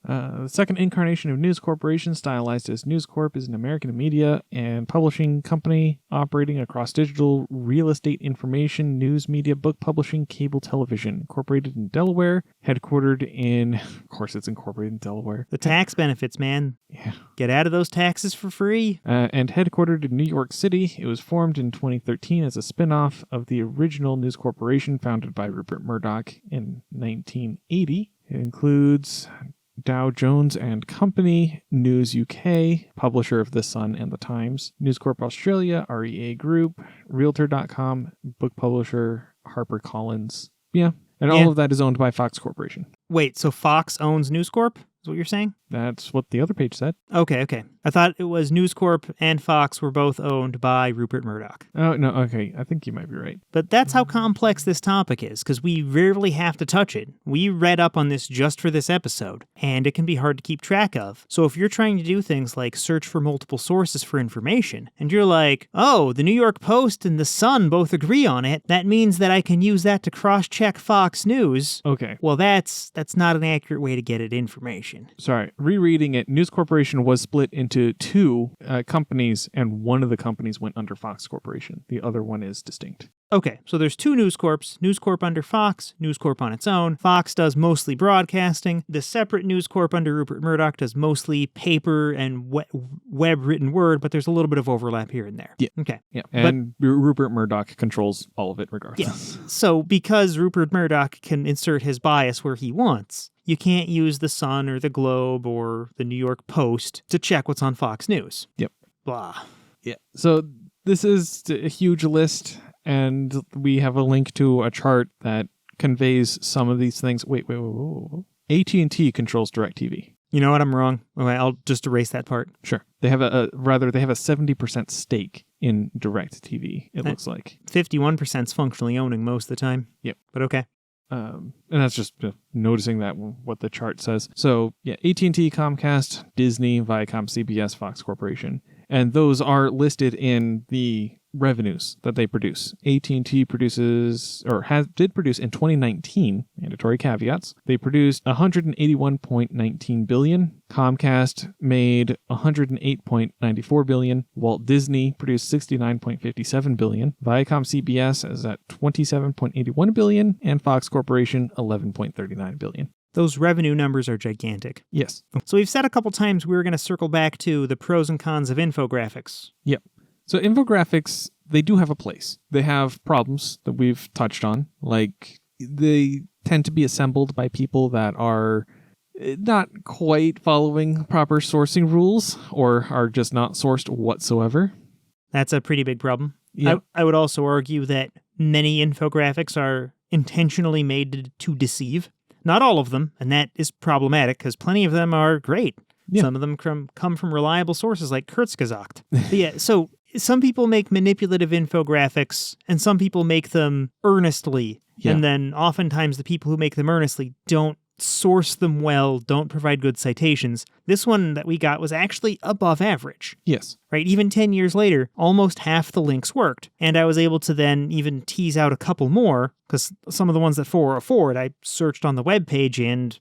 The second incarnation of News Corporation, stylized as News Corp, is an American media and publishing company operating across digital, real estate, information, news media, book publishing, cable television. Incorporated in Delaware, headquartered in... Of course it's incorporated in Delaware. The tax benefits, man. Yeah. Get out of those taxes for free. And headquartered in New York City, it was formed in 2013 as a spin-off of the original News Corporation founded by Rupert Murdoch in 1980. It includes... Dow Jones and Company, News UK, publisher of The Sun and The Times, News Corp Australia, REA Group, Realtor.com, book publisher, HarperCollins. Yeah, and all of that is owned by Fox Corporation. Wait, so Fox owns News Corp? Is what you're saying? That's what the other page said. Okay. I thought it was News Corp and Fox were both owned by Rupert Murdoch. Oh, no, okay. I think you might be right. But that's how complex this topic is, because we rarely have to touch it. We read up on this just for this episode, and it can be hard to keep track of. So if you're trying to do things like search for multiple sources for information, and you're like, oh, the New York Post and the Sun both agree on it, that means that I can use that to cross-check Fox News. Okay. Well, that's not an accurate way to get at information. Sorry, rereading it, News Corporation was split into 2 companies, and one of the companies went under Fox Corporation. The other one is distinct. Okay, so there's two News Corps. News Corp under Fox, News Corp on its own. Fox does mostly broadcasting. The separate News Corp under Rupert Murdoch does mostly paper and web written word, but there's a little bit of overlap here and there. Yeah. Okay. Yeah. And Rupert Murdoch controls all of it regardless. Yes. So because Rupert Murdoch can insert his bias where he wants, you can't use the Sun or the Globe or the New York Post to check what's on Fox News. Yep. Blah. Yeah. So this is a huge list, and we have a link to a chart that conveys some of these things. Wait. AT&T controls DirecTV. You know what? I'm wrong. Okay, I'll just erase that part. Sure. They have a 70% stake in DirecTV, it looks like. 51%'s functionally owning most of the time. Yep. But okay. And that's just noticing that what the chart says. So, yeah, AT&T, Comcast, Disney, Viacom, CBS, Fox Corporation. And those are listed in the revenues that they produce. AT&T produces, or did produce in 2019, mandatory caveats. They produced $181.19 billion. Comcast made $108.94 billion. Walt Disney produced $69.57 billion. Viacom CBS is at $27.81 billion. And Fox Corporation, $11.39 billion. Those revenue numbers are gigantic. Yes. So we've said a couple times we were going to circle back to the pros and cons of infographics. Yep. So infographics, they do have a place. They have problems that we've touched on, like they tend to be assembled by people that are not quite following proper sourcing rules or are just not sourced whatsoever. That's a pretty big problem. Yep. I would also argue that many infographics are intentionally made to deceive. Not all of them, and that is problematic because plenty of them are great. Yeah. Some of them come from reliable sources like Kurzgesagt. But yeah, so some people make manipulative infographics, and some people make them earnestly. Yeah. And then oftentimes the people who make them earnestly don't source them well, don't provide good citations. This one that we got was actually above average. Yes. Right? Even 10 years later, almost half the links worked. And I was able to then even tease out a couple more, because some of the ones that were forward, I searched on the webpage and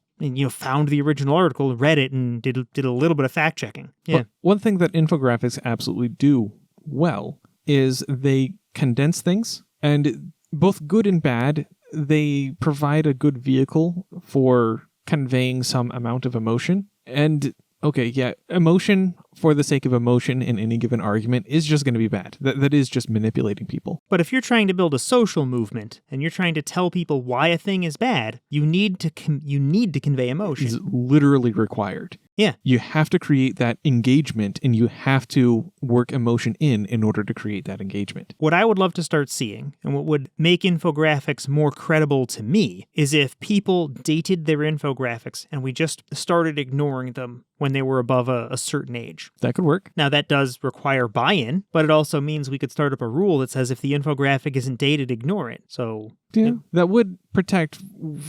found the original article, read it, and did a little bit of fact checking. Yeah. Well, one thing that infographics absolutely do well is they condense things, and both good and bad, they provide a good vehicle for conveying some amount of emotion. And okay, yeah, emotion for the sake of emotion in any given argument is just going to be bad. That is just manipulating people. But if you're trying to build a social movement and you're trying to tell people why a thing is bad, you need to convey emotion. It's literally required. Yeah. You have to create that engagement, and you have to work emotion in order to create that engagement. What I would love to start seeing, and what would make infographics more credible to me, is if people dated their infographics and we just started ignoring them when they were above a certain age. That could work. Now, that does require buy-in, but it also means we could start up a rule that says if the infographic isn't dated, ignore it. So, yeah, that would protect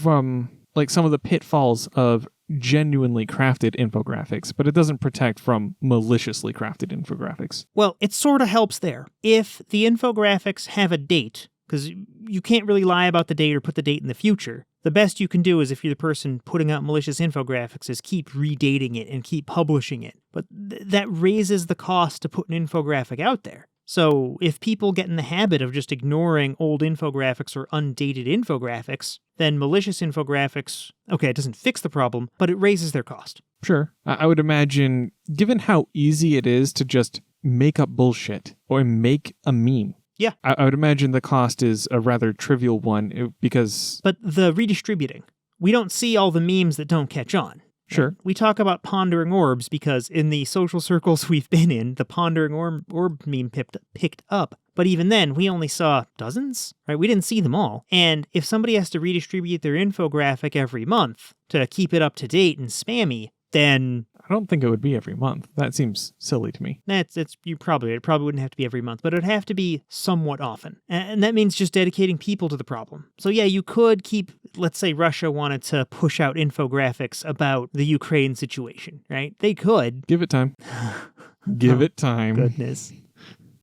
from like some of the pitfalls of genuinely crafted infographics, but it doesn't protect from maliciously crafted infographics. Well, it sort of helps there. If the infographics have a date, because you can't really lie about the date or put the date in the future, the best you can do is, if you're the person putting out malicious infographics, is keep redating it and keep publishing it. But that raises the cost to put an infographic out there. So if people get in the habit of just ignoring old infographics or undated infographics, then malicious infographics, okay, it doesn't fix the problem, but it raises their cost. Sure. I would imagine, given how easy it is to just make up bullshit or make a meme, yeah, I would imagine the cost is a rather trivial one because... But the redistributing. We don't see all the memes that don't catch on. Sure. We talk about pondering orbs because in the social circles we've been in, the pondering orb meme picked up. But even then, we only saw dozens, right? We didn't see them all. And if somebody has to redistribute their infographic every month to keep it up to date and spammy, then... I don't think it would be every month. That seems silly to me. It probably wouldn't have to be every month, but it would have to be somewhat often. And that means just dedicating people to the problem. So yeah, you could keep, let's say Russia wanted to push out infographics about the Ukraine situation, right? They could. Give it time. Give it time. Goodness.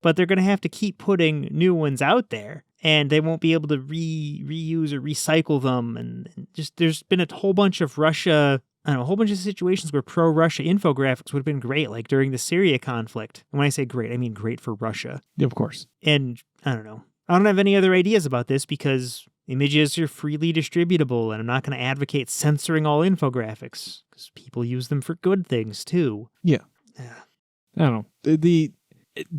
But they're going to have to keep putting new ones out there, and they won't be able to reuse or recycle them. And just there's been a whole bunch of Russia... I don't know, a whole bunch of situations where pro-Russia infographics would have been great, like during the Syria conflict. And when I say great, I mean great for Russia. Of course. And, I don't know, I don't have any other ideas about this because images are freely distributable, and I'm not going to advocate censoring all infographics because people use them for good things too. Yeah. I don't know. The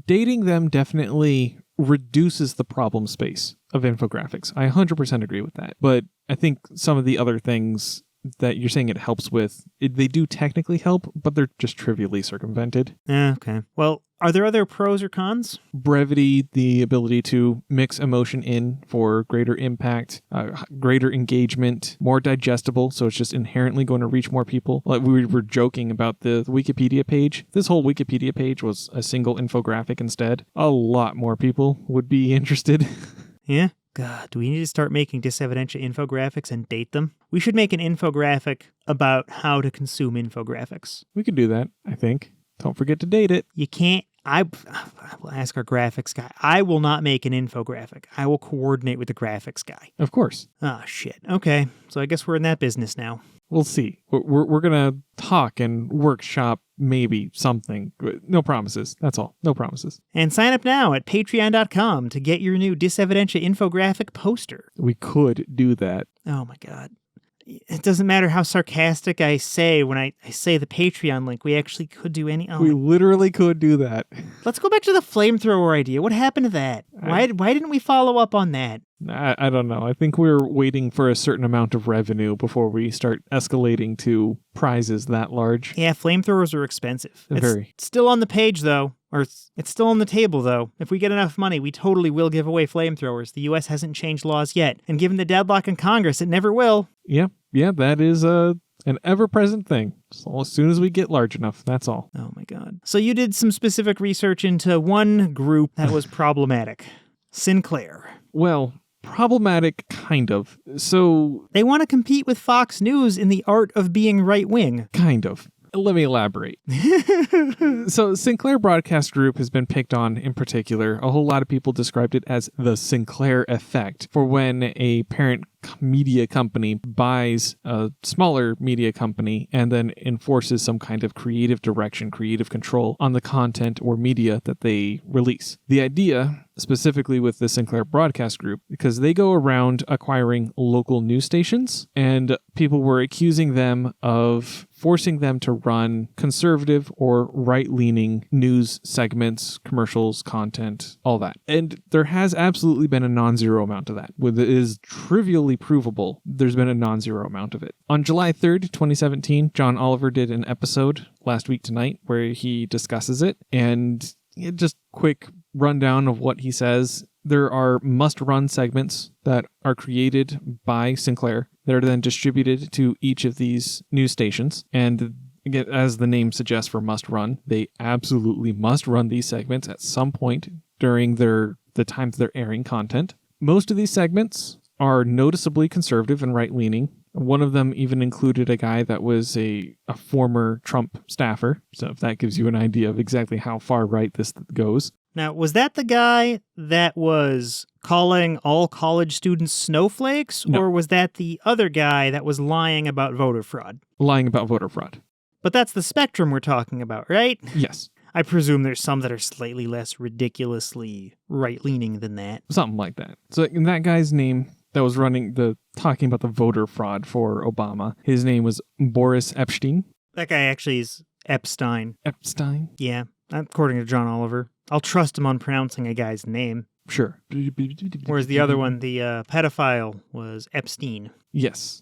dating them definitely reduces the problem space of infographics. I 100% agree with that. But I think some of the other things that you're saying it helps with, they do technically help, but they're just trivially circumvented. Okay. Well, are there other pros or cons? Brevity, the ability to mix emotion in for greater impact, greater engagement, more digestible, so it's just inherently going to reach more people. Like we were joking about the Wikipedia page. This whole Wikipedia page was a single infographic instead. A lot more people would be interested. Yeah? God, do we need to start making Dysevidentia infographics and date them? We should make an infographic about how to consume infographics. We could do that, I think. Don't forget to date it. You can't. I will ask our graphics guy. I will not make an infographic. I will coordinate with the graphics guy. Of course. Oh, shit. Okay, so I guess we're in that business now. We'll see. We're going to talk and workshop maybe something. No promises. That's all. No promises. And sign up now at patreon.com to get your new Dysevidentia infographic poster. We could do that. Oh, my God. It doesn't matter how sarcastic I say when I say the Patreon link. We actually could do any... Oh, we literally could do that. Let's go back to the flamethrower idea. What happened to that? Why didn't we follow up on that? I don't know. I think we're waiting for a certain amount of revenue before we start escalating to prizes that large. Yeah, flamethrowers are expensive. Very. It's still on the page, though. Or it's still on the table, though. If we get enough money, we totally will give away flamethrowers. The U.S. hasn't changed laws yet. And given the deadlock in Congress, it never will. Yeah, that is an ever-present thing. So as soon as we get large enough, that's all. Oh, my God. So you did some specific research into one group that was problematic. Sinclair. Well, problematic, kind of. So... They want to compete with Fox News in the art of being right-wing. Kind of. Let me elaborate. So Sinclair Broadcast Group has been picked on in particular. A whole lot of people described it as the Sinclair effect for when a parent media company buys a smaller media company and then enforces some kind of creative direction, creative control on the content or media that they release. The idea, specifically with the Sinclair Broadcast Group, because they go around acquiring local news stations, and people were accusing them of forcing them to run conservative or right-leaning news segments, commercials, content, all that. And there has absolutely been a non-zero amount of that. With it is trivially provable, there's been a non-zero amount of it. On July 3rd, 2017, John Oliver did an episode, Last Week Tonight, where he discusses it, and just quick rundown of what he says. There are must-run segments that are created by Sinclair that are then distributed to each of these news stations. And again, as the name suggests for must-run, they absolutely must run these segments at some point during the time they're airing content. Most of these segments are noticeably conservative and right-leaning. One of them even included a guy that was a former Trump staffer. So if that gives you an idea of exactly how far right this goes. Now, was that the guy that was calling all college students snowflakes? No. Or was that the other guy that was lying about voter fraud? Lying about voter fraud. But that's the spectrum we're talking about, right? Yes. I presume there's some that are slightly less ridiculously right-leaning than that. Something like that. So in that guy's name that was talking about the voter fraud for Obama, his name was Boris Epstein. That guy actually is Epstein. Epstein? Yeah, according to John Oliver. I'll trust him on pronouncing a guy's name. Sure. Whereas the other one, the pedophile, was Epstein. Yes,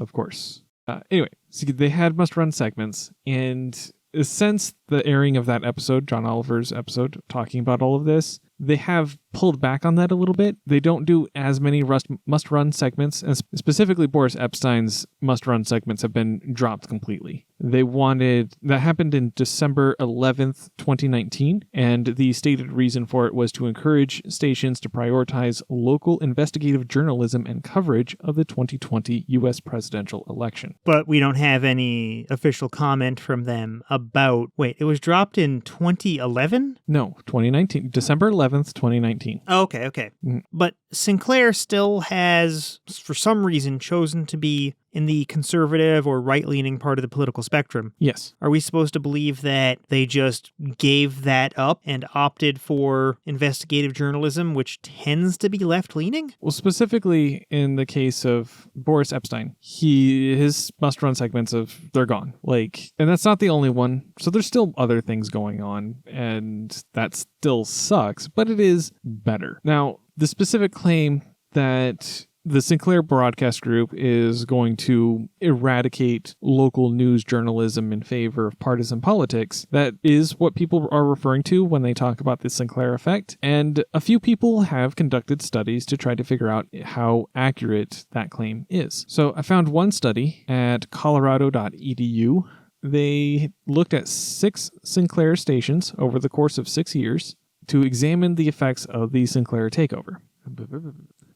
of course. Anyway, so they had must-run segments, and since the airing of that episode, John Oliver's episode, talking about all of this, they have pulled back on that a little bit. They don't do as many must-run segments, and specifically Boris Epstein's must-run segments have been dropped completely. That happened in December 11th, 2019, and the stated reason for it was to encourage stations to prioritize local investigative journalism and coverage of the 2020 U.S. presidential election. But we don't have any official comment from them about... Wait, it was dropped in 2011? No, 2019. December 11th, 2019. Oh, okay. Mm-hmm. But Sinclair still has, for some reason, chosen to be in the conservative or right-leaning part of the political spectrum, Yes. are we supposed to believe that they just gave that up and opted for investigative journalism, which tends to be left-leaning? Well, specifically in the case of Boris Epstein, his must-run segments they're gone. And that's not the only one. So there's still other things going on, and that still sucks, but it is better. Now, the specific claim that the Sinclair Broadcast Group is going to eradicate local news journalism in favor of partisan politics. That is what people are referring to when they talk about the Sinclair effect. And a few people have conducted studies to try to figure out how accurate that claim is. So I found one study at colorado.edu. They looked at 6 Sinclair stations over the course of 6 years to examine the effects of the Sinclair takeover.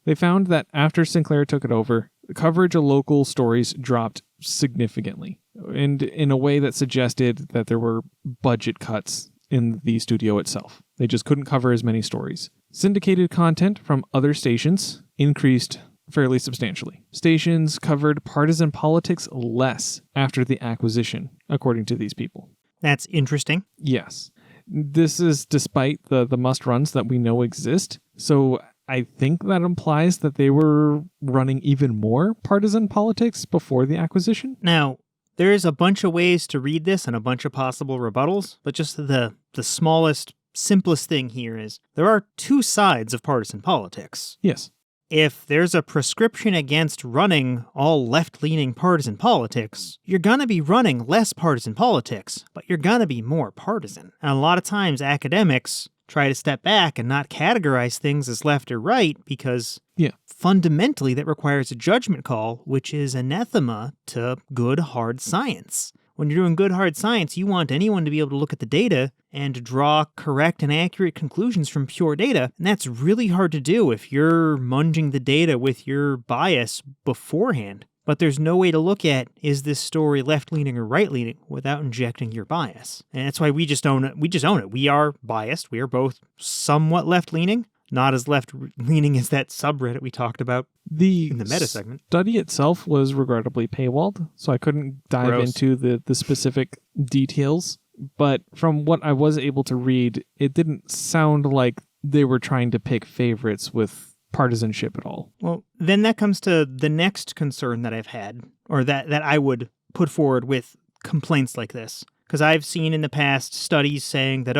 They found that after Sinclair took it over, the coverage of local stories dropped significantly, and in a way that suggested that there were budget cuts in the studio itself. They just couldn't cover as many stories. Syndicated content from other stations increased fairly substantially. Stations covered partisan politics less after the acquisition, according to these people. That's interesting. Yes. This is despite the must-runs that we know exist, so I think that implies that they were running even more partisan politics before the acquisition. Now, there's a bunch of ways to read this and a bunch of possible rebuttals, but just the smallest, simplest thing here is there are 2 sides of partisan politics. Yes. If there's a prescription against running all left-leaning partisan politics, you're going to be running less partisan politics, but you're going to be more partisan. And a lot of times academics try to step back and not categorize things as left or right because fundamentally that requires a judgment call, which is anathema to good, hard science. When you're doing good, hard science, you want anyone to be able to look at the data and draw correct and accurate conclusions from pure data, and that's really hard to do if you're munging the data with your bias beforehand. But there's no way to look at, is this story left-leaning or right-leaning, without injecting your bias. And that's why we just own it. We just own it. We are biased. We are both somewhat left-leaning, not as left-leaning as that subreddit we talked about in the meta segment. The study itself was regrettably paywalled, so I couldn't dive into the specific details. But from what I was able to read, it didn't sound like they were trying to pick favorites with partisanship at all. Well, then that comes to the next concern that I've had, or that I would put forward with complaints like this. Because I've seen in the past studies saying that,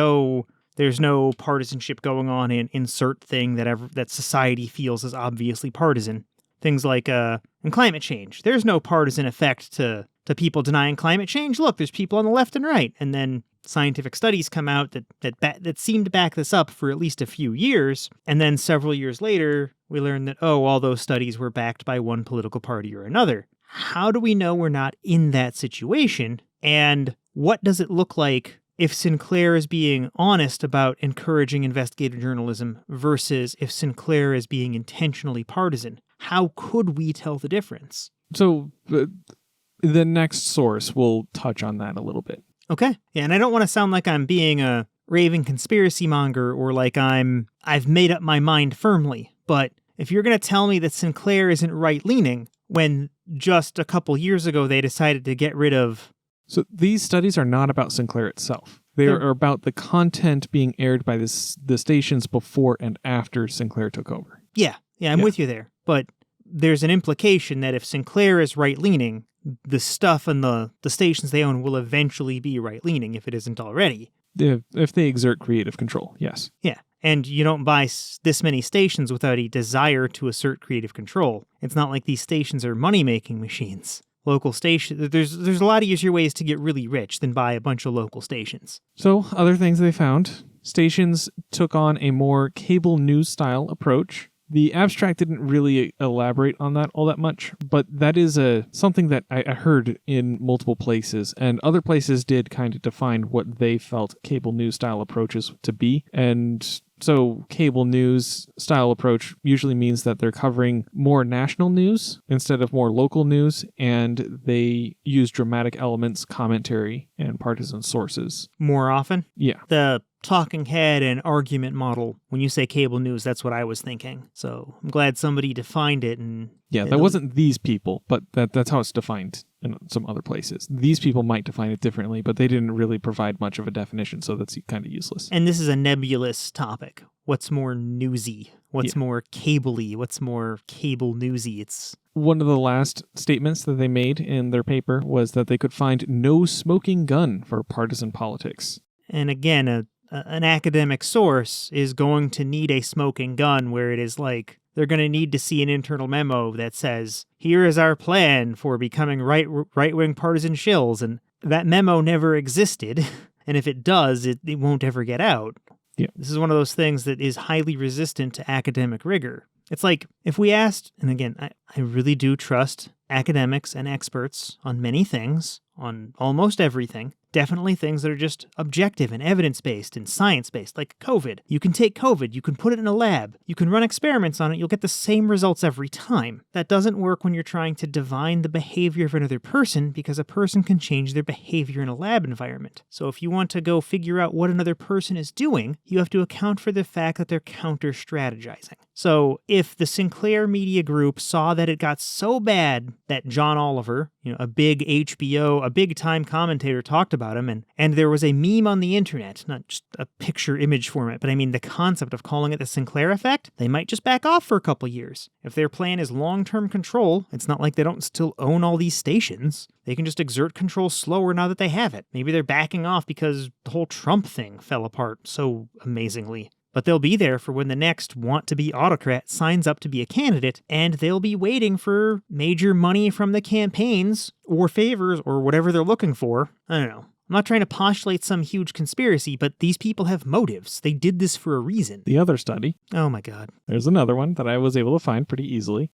there's no partisanship going on in insert thing that society feels is obviously partisan. Things like in climate change. There's no partisan effect to people denying climate change. Look, there's people on the left and right. And then scientific studies come out that seem to back this up for at least a few years. And then several years later, we learn that, all those studies were backed by one political party or another. How do we know we're not in that situation? And what does it look like if Sinclair is being honest about encouraging investigative journalism versus if Sinclair is being intentionally partisan? How could we tell the difference? So the next source will touch on that a little bit. Okay. Yeah, and I don't want to sound like I'm being a raving conspiracy monger or like I've made up my mind firmly, but if you're going to tell me that Sinclair isn't right-leaning when just a couple years ago they decided to get rid of... So these studies are not about Sinclair itself. They are about the content being aired by the stations before and after Sinclair took over. Yeah, I'm with you there. But there's an implication that if Sinclair is right-leaning, the stuff and the stations they own will eventually be right-leaning if it isn't already. If they exert creative control, yes. Yeah, and you don't buy this many stations without a desire to assert creative control. It's not like these stations are money-making machines. Local stations, there's a lot of easier ways to get really rich than buy a bunch of local stations. So, other things they found. Stations took on a more cable news style approach. The abstract didn't really elaborate on that all that much, but that is something that I heard in multiple places, and other places did kind of define what they felt cable news style approaches to be. And so cable news style approach usually means that they're covering more national news instead of more local news, and they use dramatic elements, commentary, and partisan sources. More often? Yeah. The talking head and argument model. When you say cable news, that's what I was thinking. So I'm glad somebody defined it. And yeah, that wasn't these people, but that's how it's defined in some other places. These people might define it differently, but they didn't really provide much of a definition, so that's kind of useless. And this is a nebulous topic. What's more newsy? What's more cable-y? What's more cable newsy? It's one of the last statements that they made in their paper was that they could find no smoking gun for partisan politics. And again, an academic source is going to need a smoking gun where it is like they're going to need to see an internal memo that says, here is our plan for becoming right-wing partisan shills. And that memo never existed. And if it does, it won't ever get out. Yeah. This is one of those things that is highly resistant to academic rigor. It's like if we asked, and again, I really do trust academics and experts on many things, on almost everything, definitely things that are just objective and evidence-based and science-based, like COVID. You can take COVID, you can put it in a lab, you can run experiments on it, you'll get the same results every time. That doesn't work when you're trying to divine the behavior of another person, because a person can change their behavior in a lab environment. So if you want to go figure out what another person is doing, you have to account for the fact that they're counter-strategizing. So if the Sinclair Media Group saw that it got so bad that John Oliver, a big HBO, a big-time commentator, talked about him, and there was a meme on the internet, not just a picture image format, but I mean the concept of calling it the Sinclair effect, they might just back off for a couple years. If their plan is long-term control, it's not like they don't still own all these stations. They can just exert control slower now that they have it. Maybe they're backing off because the whole Trump thing fell apart so amazingly. But they'll be there for when the next want-to-be autocrat signs up to be a candidate, and they'll be waiting for major money from the campaigns, or favors, or whatever they're looking for. I don't know. I'm not trying to postulate some huge conspiracy, but these people have motives. They did this for a reason. The other study. Oh my God. There's another one that I was able to find pretty easily.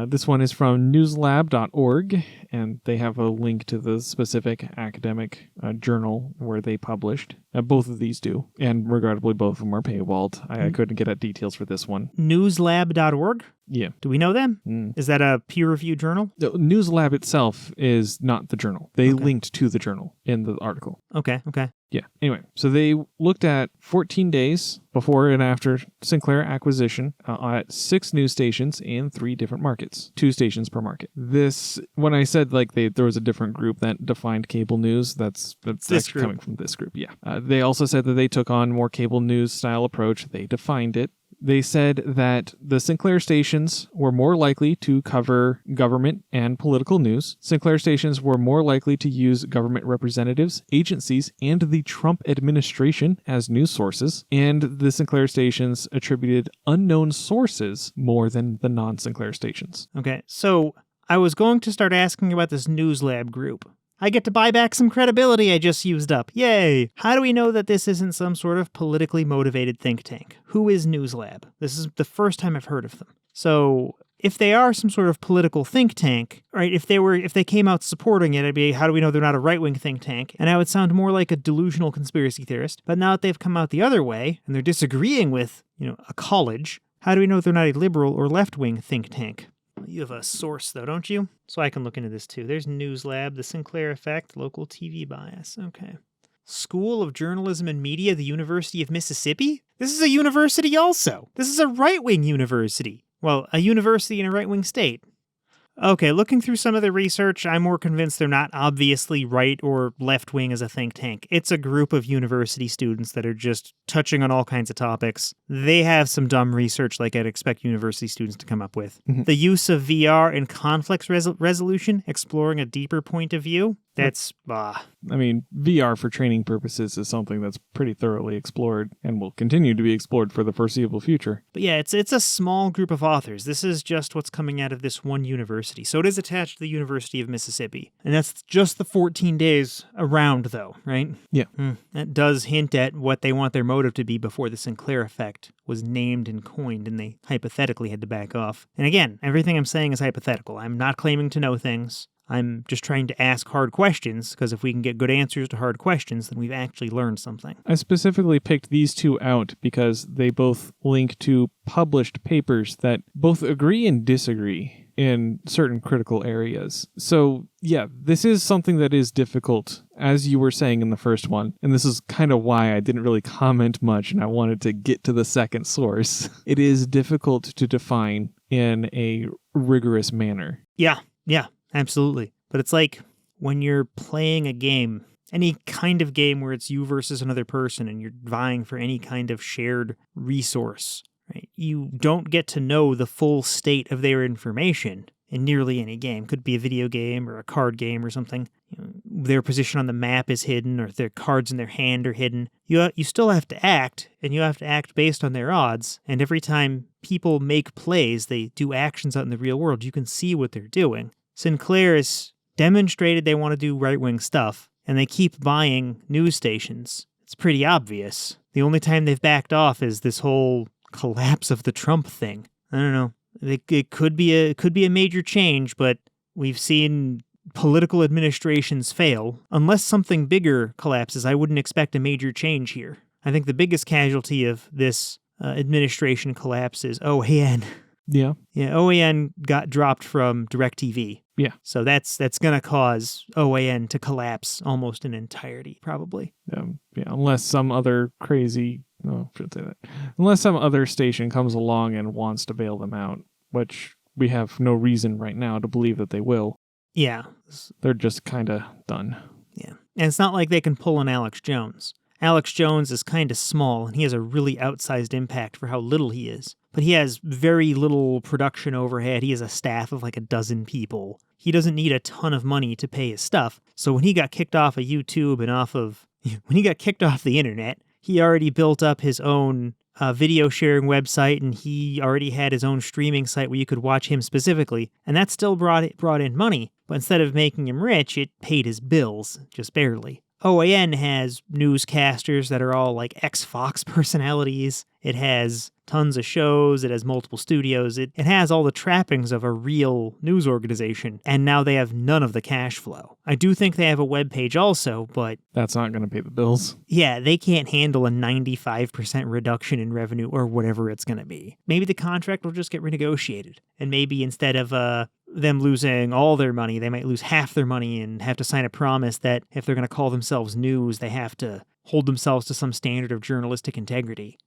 This one is from newslab.org, and they have a link to the specific academic journal where they published. Both of these do, and regrettably both of them are paywalled. I couldn't get at details for this one. Newslab.org? Yeah. Do we know them? Is that a peer-reviewed journal? The Newslab itself is not the journal. They linked to the journal in the article. Okay. Yeah. Anyway, so they looked at 14 days before and after Sinclair acquisition at 6 news stations in 3 different markets, 2 stations per market. This, when I said there was a different group that defined cable news, that's actually coming from this group. Yeah. They also said that they took on more cable news style approach. They defined it. They said that the Sinclair stations were more likely to cover government and political news. Sinclair stations were more likely to use government representatives, agencies, and the Trump administration as news sources. And the Sinclair stations attributed unknown sources more than the non-Sinclair stations. Okay, so I was going to start asking about this News Lab group. I get to buy back some credibility I just used up. Yay! How do we know that this isn't some sort of politically motivated think tank? Who is Newslab? This is the first time I've heard of them. So if they are some sort of political think tank, right, if they came out supporting it, I'd be, how do we know they're not a right-wing think tank? And I would sound more like a delusional conspiracy theorist. But now that they've come out the other way, and they're disagreeing with, a college, how do we know they're not a liberal or left-wing think tank? You have a source, though, don't you? So I can look into this, too. There's Newslab, the Sinclair Effect, local TV bias. Okay. School of Journalism and Media, the University of Mississippi? This is a university also. This is a right-wing university. Well, a university in a right-wing state. Okay, looking through some of the research, I'm more convinced they're not obviously right or left-wing as a think tank. It's a group of university students that are just touching on all kinds of topics. They have some dumb research like I'd expect university students to come up with. The use of VR in conflict resolution, exploring a deeper point of view, that's, I mean, VR for training purposes is something that's pretty thoroughly explored and will continue to be explored for the foreseeable future. But yeah, it's a small group of authors. This is just what's coming out of this one university. So it is attached to the University of Mississippi. And that's just the 14 days around, though, right? Yeah. That does hint at what they want their motive to be before the Sinclair effect was named and coined, and they hypothetically had to back off. And again, everything I'm saying is hypothetical. I'm not claiming to know things. I'm just trying to ask hard questions, because if we can get good answers to hard questions, then we've actually learned something. I specifically picked these two out because they both link to published papers that both agree and disagree in certain critical areas. So, yeah, this is something that is difficult as you were saying in the first one, and this is kind of why I didn't really comment much and I wanted to get to the second source, it is difficult to define in a rigorous manner. Yeah, absolutely. But it's like when you're playing a game, any kind of game where it's you versus another person and you're vying for any kind of shared resource, right? You don't get to know the full state of their information in nearly any game. Could be a video game or a card game or something. Their position on the map is hidden, or their cards in their hand are hidden. You still have to act, and you have to act based on their odds. And every time people make plays, they do actions out in the real world, you can see what they're doing. Sinclair has demonstrated they want to do right-wing stuff, and they keep buying news stations. It's pretty obvious. The only time they've backed off is this whole collapse of the Trump thing. I don't know. It could be a major change, but we've seen political administrations fail. Unless something bigger collapses, I wouldn't expect a major change here. I think the biggest casualty of this administration collapse is OAN. Yeah. Yeah, OAN got dropped from DirecTV. Yeah. So that's going to cause OAN to collapse almost in entirety, probably. Unless some other crazy... No, I shouldn't say that. Unless some other station comes along and wants to bail them out, which we have no reason right now to believe that they will. Yeah. They're just kind of done. Yeah. And it's not like they can pull an Alex Jones. Alex Jones is kind of small, and he has a really outsized impact for how little he is. But he has very little production overhead. He has a staff of like a dozen people. He doesn't need a ton of money to pay his stuff. So when he got kicked off of YouTube and when he got kicked off the internet, he already built up his own video sharing website, and he already had his own streaming site where you could watch him specifically. And that still brought in money. But instead of making him rich, it paid his bills, just barely. OAN has newscasters that are all like ex-Fox personalities. It has tons of shows. It has multiple studios. It has all the trappings of a real news organization. And now they have none of the cash flow. I do think they have a web page also, but... That's not going to pay the bills. Yeah, they can't handle a 95% reduction in revenue or whatever it's going to be. Maybe the contract will just get renegotiated. And maybe instead of them losing all their money, they might lose half their money and have to sign a promise that if they're going to call themselves news, they have to hold themselves to some standard of journalistic integrity.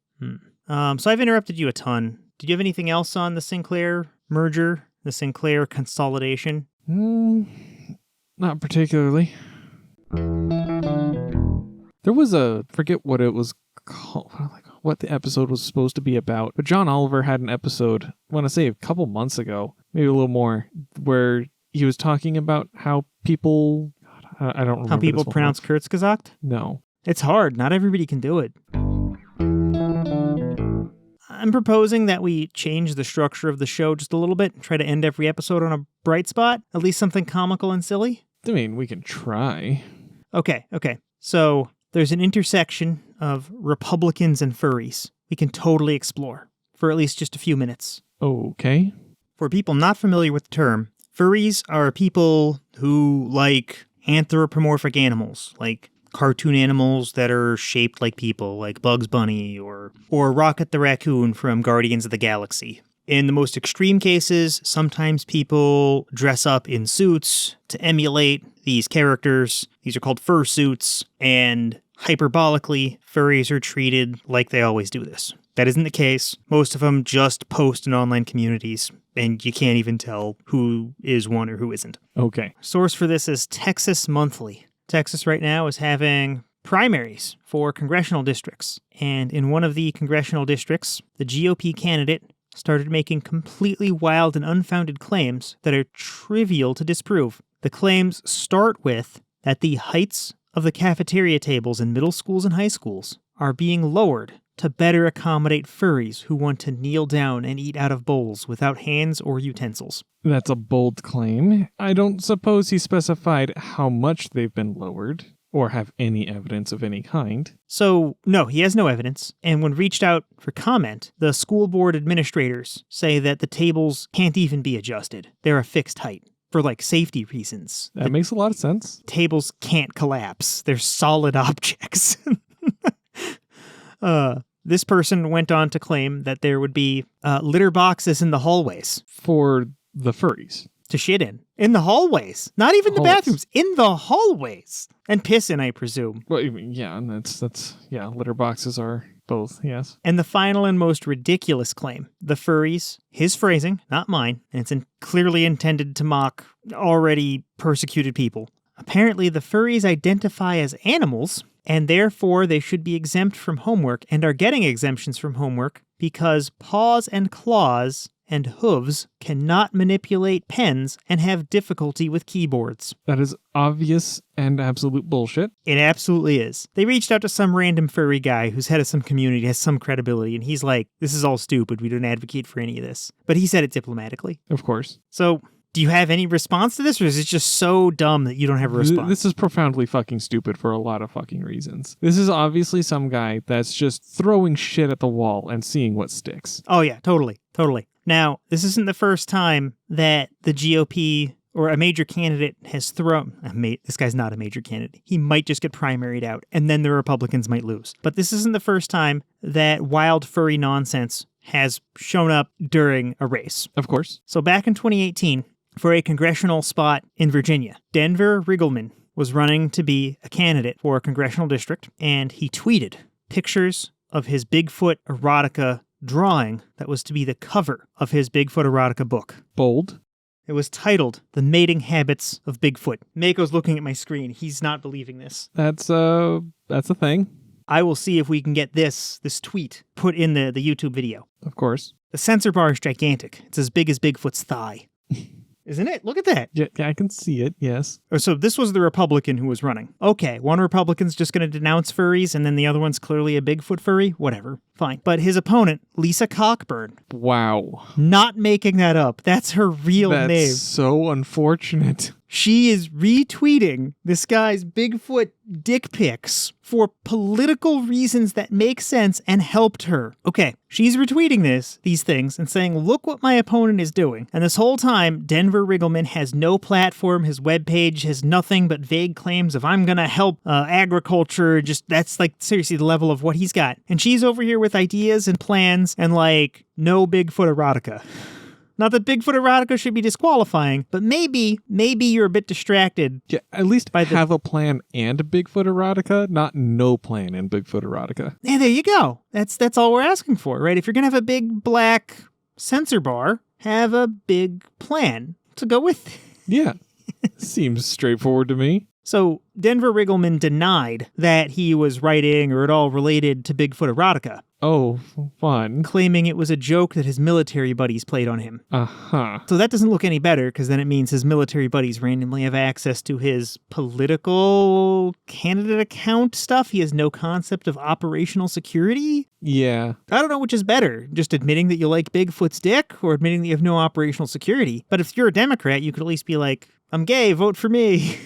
So I've interrupted you a ton. Did you have anything else on the Sinclair merger, the Sinclair consolidation? Not particularly. There was forget what it was called, what the episode was supposed to be about, but John Oliver had an episode, I want to say a couple months ago, maybe a little more, where he was talking about how people, I don't remember. How people pronounce Kurzgesagt? No. It's hard. Not everybody can do it. I'm proposing that we change the structure of the show just a little bit and try to end every episode on a bright spot, at least something comical and silly. I mean, we can try. Okay. So there's an intersection of Republicans and furries we can totally explore for at least just a few minutes. Okay. For people not familiar with the term, furries are people who like anthropomorphic animals, like cartoon animals that are shaped like people, like Bugs Bunny or Rocket the Raccoon from Guardians of the Galaxy. In the most extreme cases, sometimes people dress up in suits to emulate these characters. These are called fursuits, and hyperbolically, furries are treated like they always do this. That isn't the case. Most of them just post in online communities, and you can't even tell who is one or who isn't. Okay. Source for this is Texas Monthly. Texas right now is having primaries for congressional districts. And in one of the congressional districts, the GOP candidate started making completely wild and unfounded claims that are trivial to disprove. The claims start with that the heights of the cafeteria tables in middle schools and high schools are being lowered to better accommodate furries who want to kneel down and eat out of bowls without hands or utensils. That's a bold claim. I don't suppose he specified how much they've been lowered, or have any evidence of any kind. So, no, he has no evidence. And when reached out for comment, the school board administrators say that the tables can't even be adjusted. They're a fixed height for, safety reasons. That makes a lot of sense. Tables can't collapse. They're solid objects. This person went on to claim that there would be litter boxes in the hallways. For the furries. to shit in the hallways. Not even the bathrooms, in the hallways. And piss in, I presume. Well, yeah, and litter boxes are both, yes. And the final and most ridiculous claim, the furries, his phrasing, not mine, and it's clearly intended to mock already persecuted people. Apparently, the furries identify as animals, and therefore they should be exempt from homework and are getting exemptions from homework because paws and claws and hooves cannot manipulate pens and have difficulty with keyboards. That is obvious and absolute bullshit. It absolutely is. They reached out to some random furry guy who's head of some community, has some credibility, and he's like, this is all stupid. We don't advocate for any of this. But he said it diplomatically. Of course. So, do you have any response to this, or is it just so dumb that you don't have a response? This is profoundly fucking stupid for a lot of fucking reasons. This is obviously some guy that's just throwing shit at the wall and seeing what sticks. Oh yeah, totally. Now, this isn't the first time that the GOP or a major candidate has thrown... This guy's not a major candidate. He might just get primaried out, and then the Republicans might lose. But this isn't the first time that wild furry nonsense has shown up during a race. Of course. So back in 2018, for a congressional spot in Virginia, Denver Riggleman was running to be a candidate for a congressional district, and he tweeted pictures of his Bigfoot erotica drawing that was to be the cover of his Bigfoot erotica book. Bold. It was titled The Mating Habits of Bigfoot. Mako's looking at my screen. He's not believing this. That's a thing. I will see if we can get this tweet put in the YouTube video. Of course. The censor bar is gigantic. It's as big as Bigfoot's thigh. Isn't it? Look at that. Yeah, I can see it, yes. So this was the Republican who was running. Okay, one Republican's just going to denounce furries, and then the other one's clearly a Bigfoot furry? Whatever. Fine. But his opponent, Lisa Cockburn. Wow. Not making that up. That's her real name. That's so unfortunate. She is retweeting this guy's Bigfoot dick pics for political reasons that make sense and helped her. Okay, she's retweeting these things and saying, look what my opponent is doing. And this whole time, Denver Riggleman has no platform. His webpage has nothing but vague claims of, I'm going to help agriculture. Just that's like seriously the level of what he's got. And she's over here with ideas and plans and like no Bigfoot erotica. Not that Bigfoot erotica should be disqualifying, but maybe you're a bit distracted. Yeah, at least have a plan and a Bigfoot erotica, not no plan and Bigfoot erotica. Yeah, there you go. That's all we're asking for, right? If you're going to have a big black censor bar, have a big plan to go with it. Yeah, seems straightforward to me. So Denver Riggleman denied that he was writing or at all related to Bigfoot erotica. Oh, fun. Claiming it was a joke that his military buddies played on him. Uh-huh. So that doesn't look any better, because then it means his military buddies randomly have access to his political candidate account stuff. He has no concept of operational security. Yeah. I don't know which is better, just admitting that you like Bigfoot's dick or admitting that you have no operational security. But if you're a Democrat, you could at least be like, I'm gay, vote for me.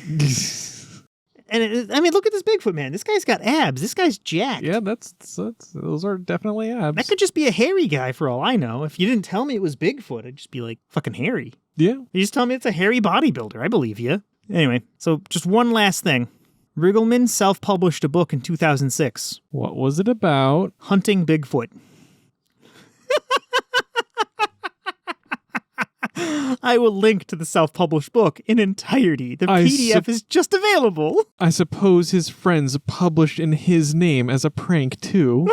And I mean, look at this Bigfoot man. This guy's got abs. This guy's jacked. Yeah, those are definitely abs. That could just be a hairy guy for all I know. If you didn't tell me it was Bigfoot, I'd just be like, fucking hairy. Yeah. You just tell me it's a hairy bodybuilder. I believe you. Anyway, so just one last thing. Riggleman self-published a book in 2006. What was it about? Hunting Bigfoot. I will link to the self-published book in entirety. The PDF is just available. I suppose his friends published in his name as a prank, too.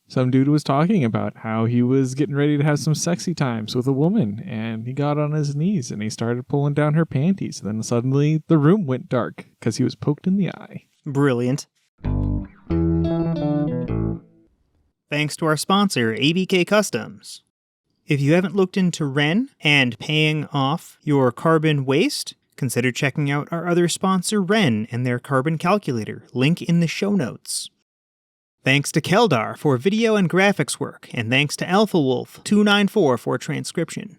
Some dude was talking about how he was getting ready to have some sexy times with a woman, and he got on his knees and he started pulling down her panties. And then suddenly the room went dark because he was poked in the eye. Brilliant. Thanks to our sponsor, ABK Kustoms. If you haven't looked into Ren and paying off your carbon waste, consider checking out our other sponsor, Ren, and their carbon calculator. Link in the show notes. Thanks to Keldar for video and graphics work, and thanks to AlphaWolf294 for transcription.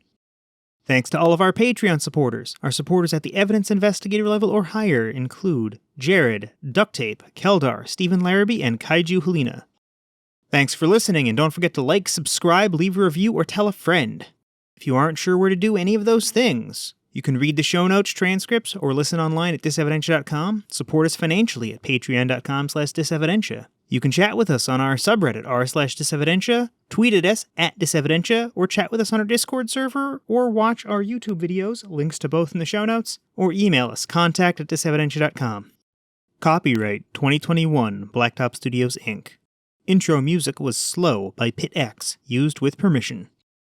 Thanks to all of our Patreon supporters. Our supporters at the Evidence Investigator level or higher include Jared, Ducktape, Keldar, Stephen Larrabee, and Kaiju Helena. Thanks for listening, and don't forget to like, subscribe, leave a review, or tell a friend. If you aren't sure where to do any of those things, you can read the show notes, transcripts, or listen online at Dysevidentia.com. Support us financially at patreon.com/Dysevidentia. You can chat with us on our subreddit r/Dysevidentia, tweet at us at Dysevidentia, or chat with us on our Discord server, or watch our YouTube videos, links to both in the show notes, or email us, contact@dysevidentia.com. Copyright 2021 BlackTopp Studios Inc. Intro music was Slow by Pit X, used with permission.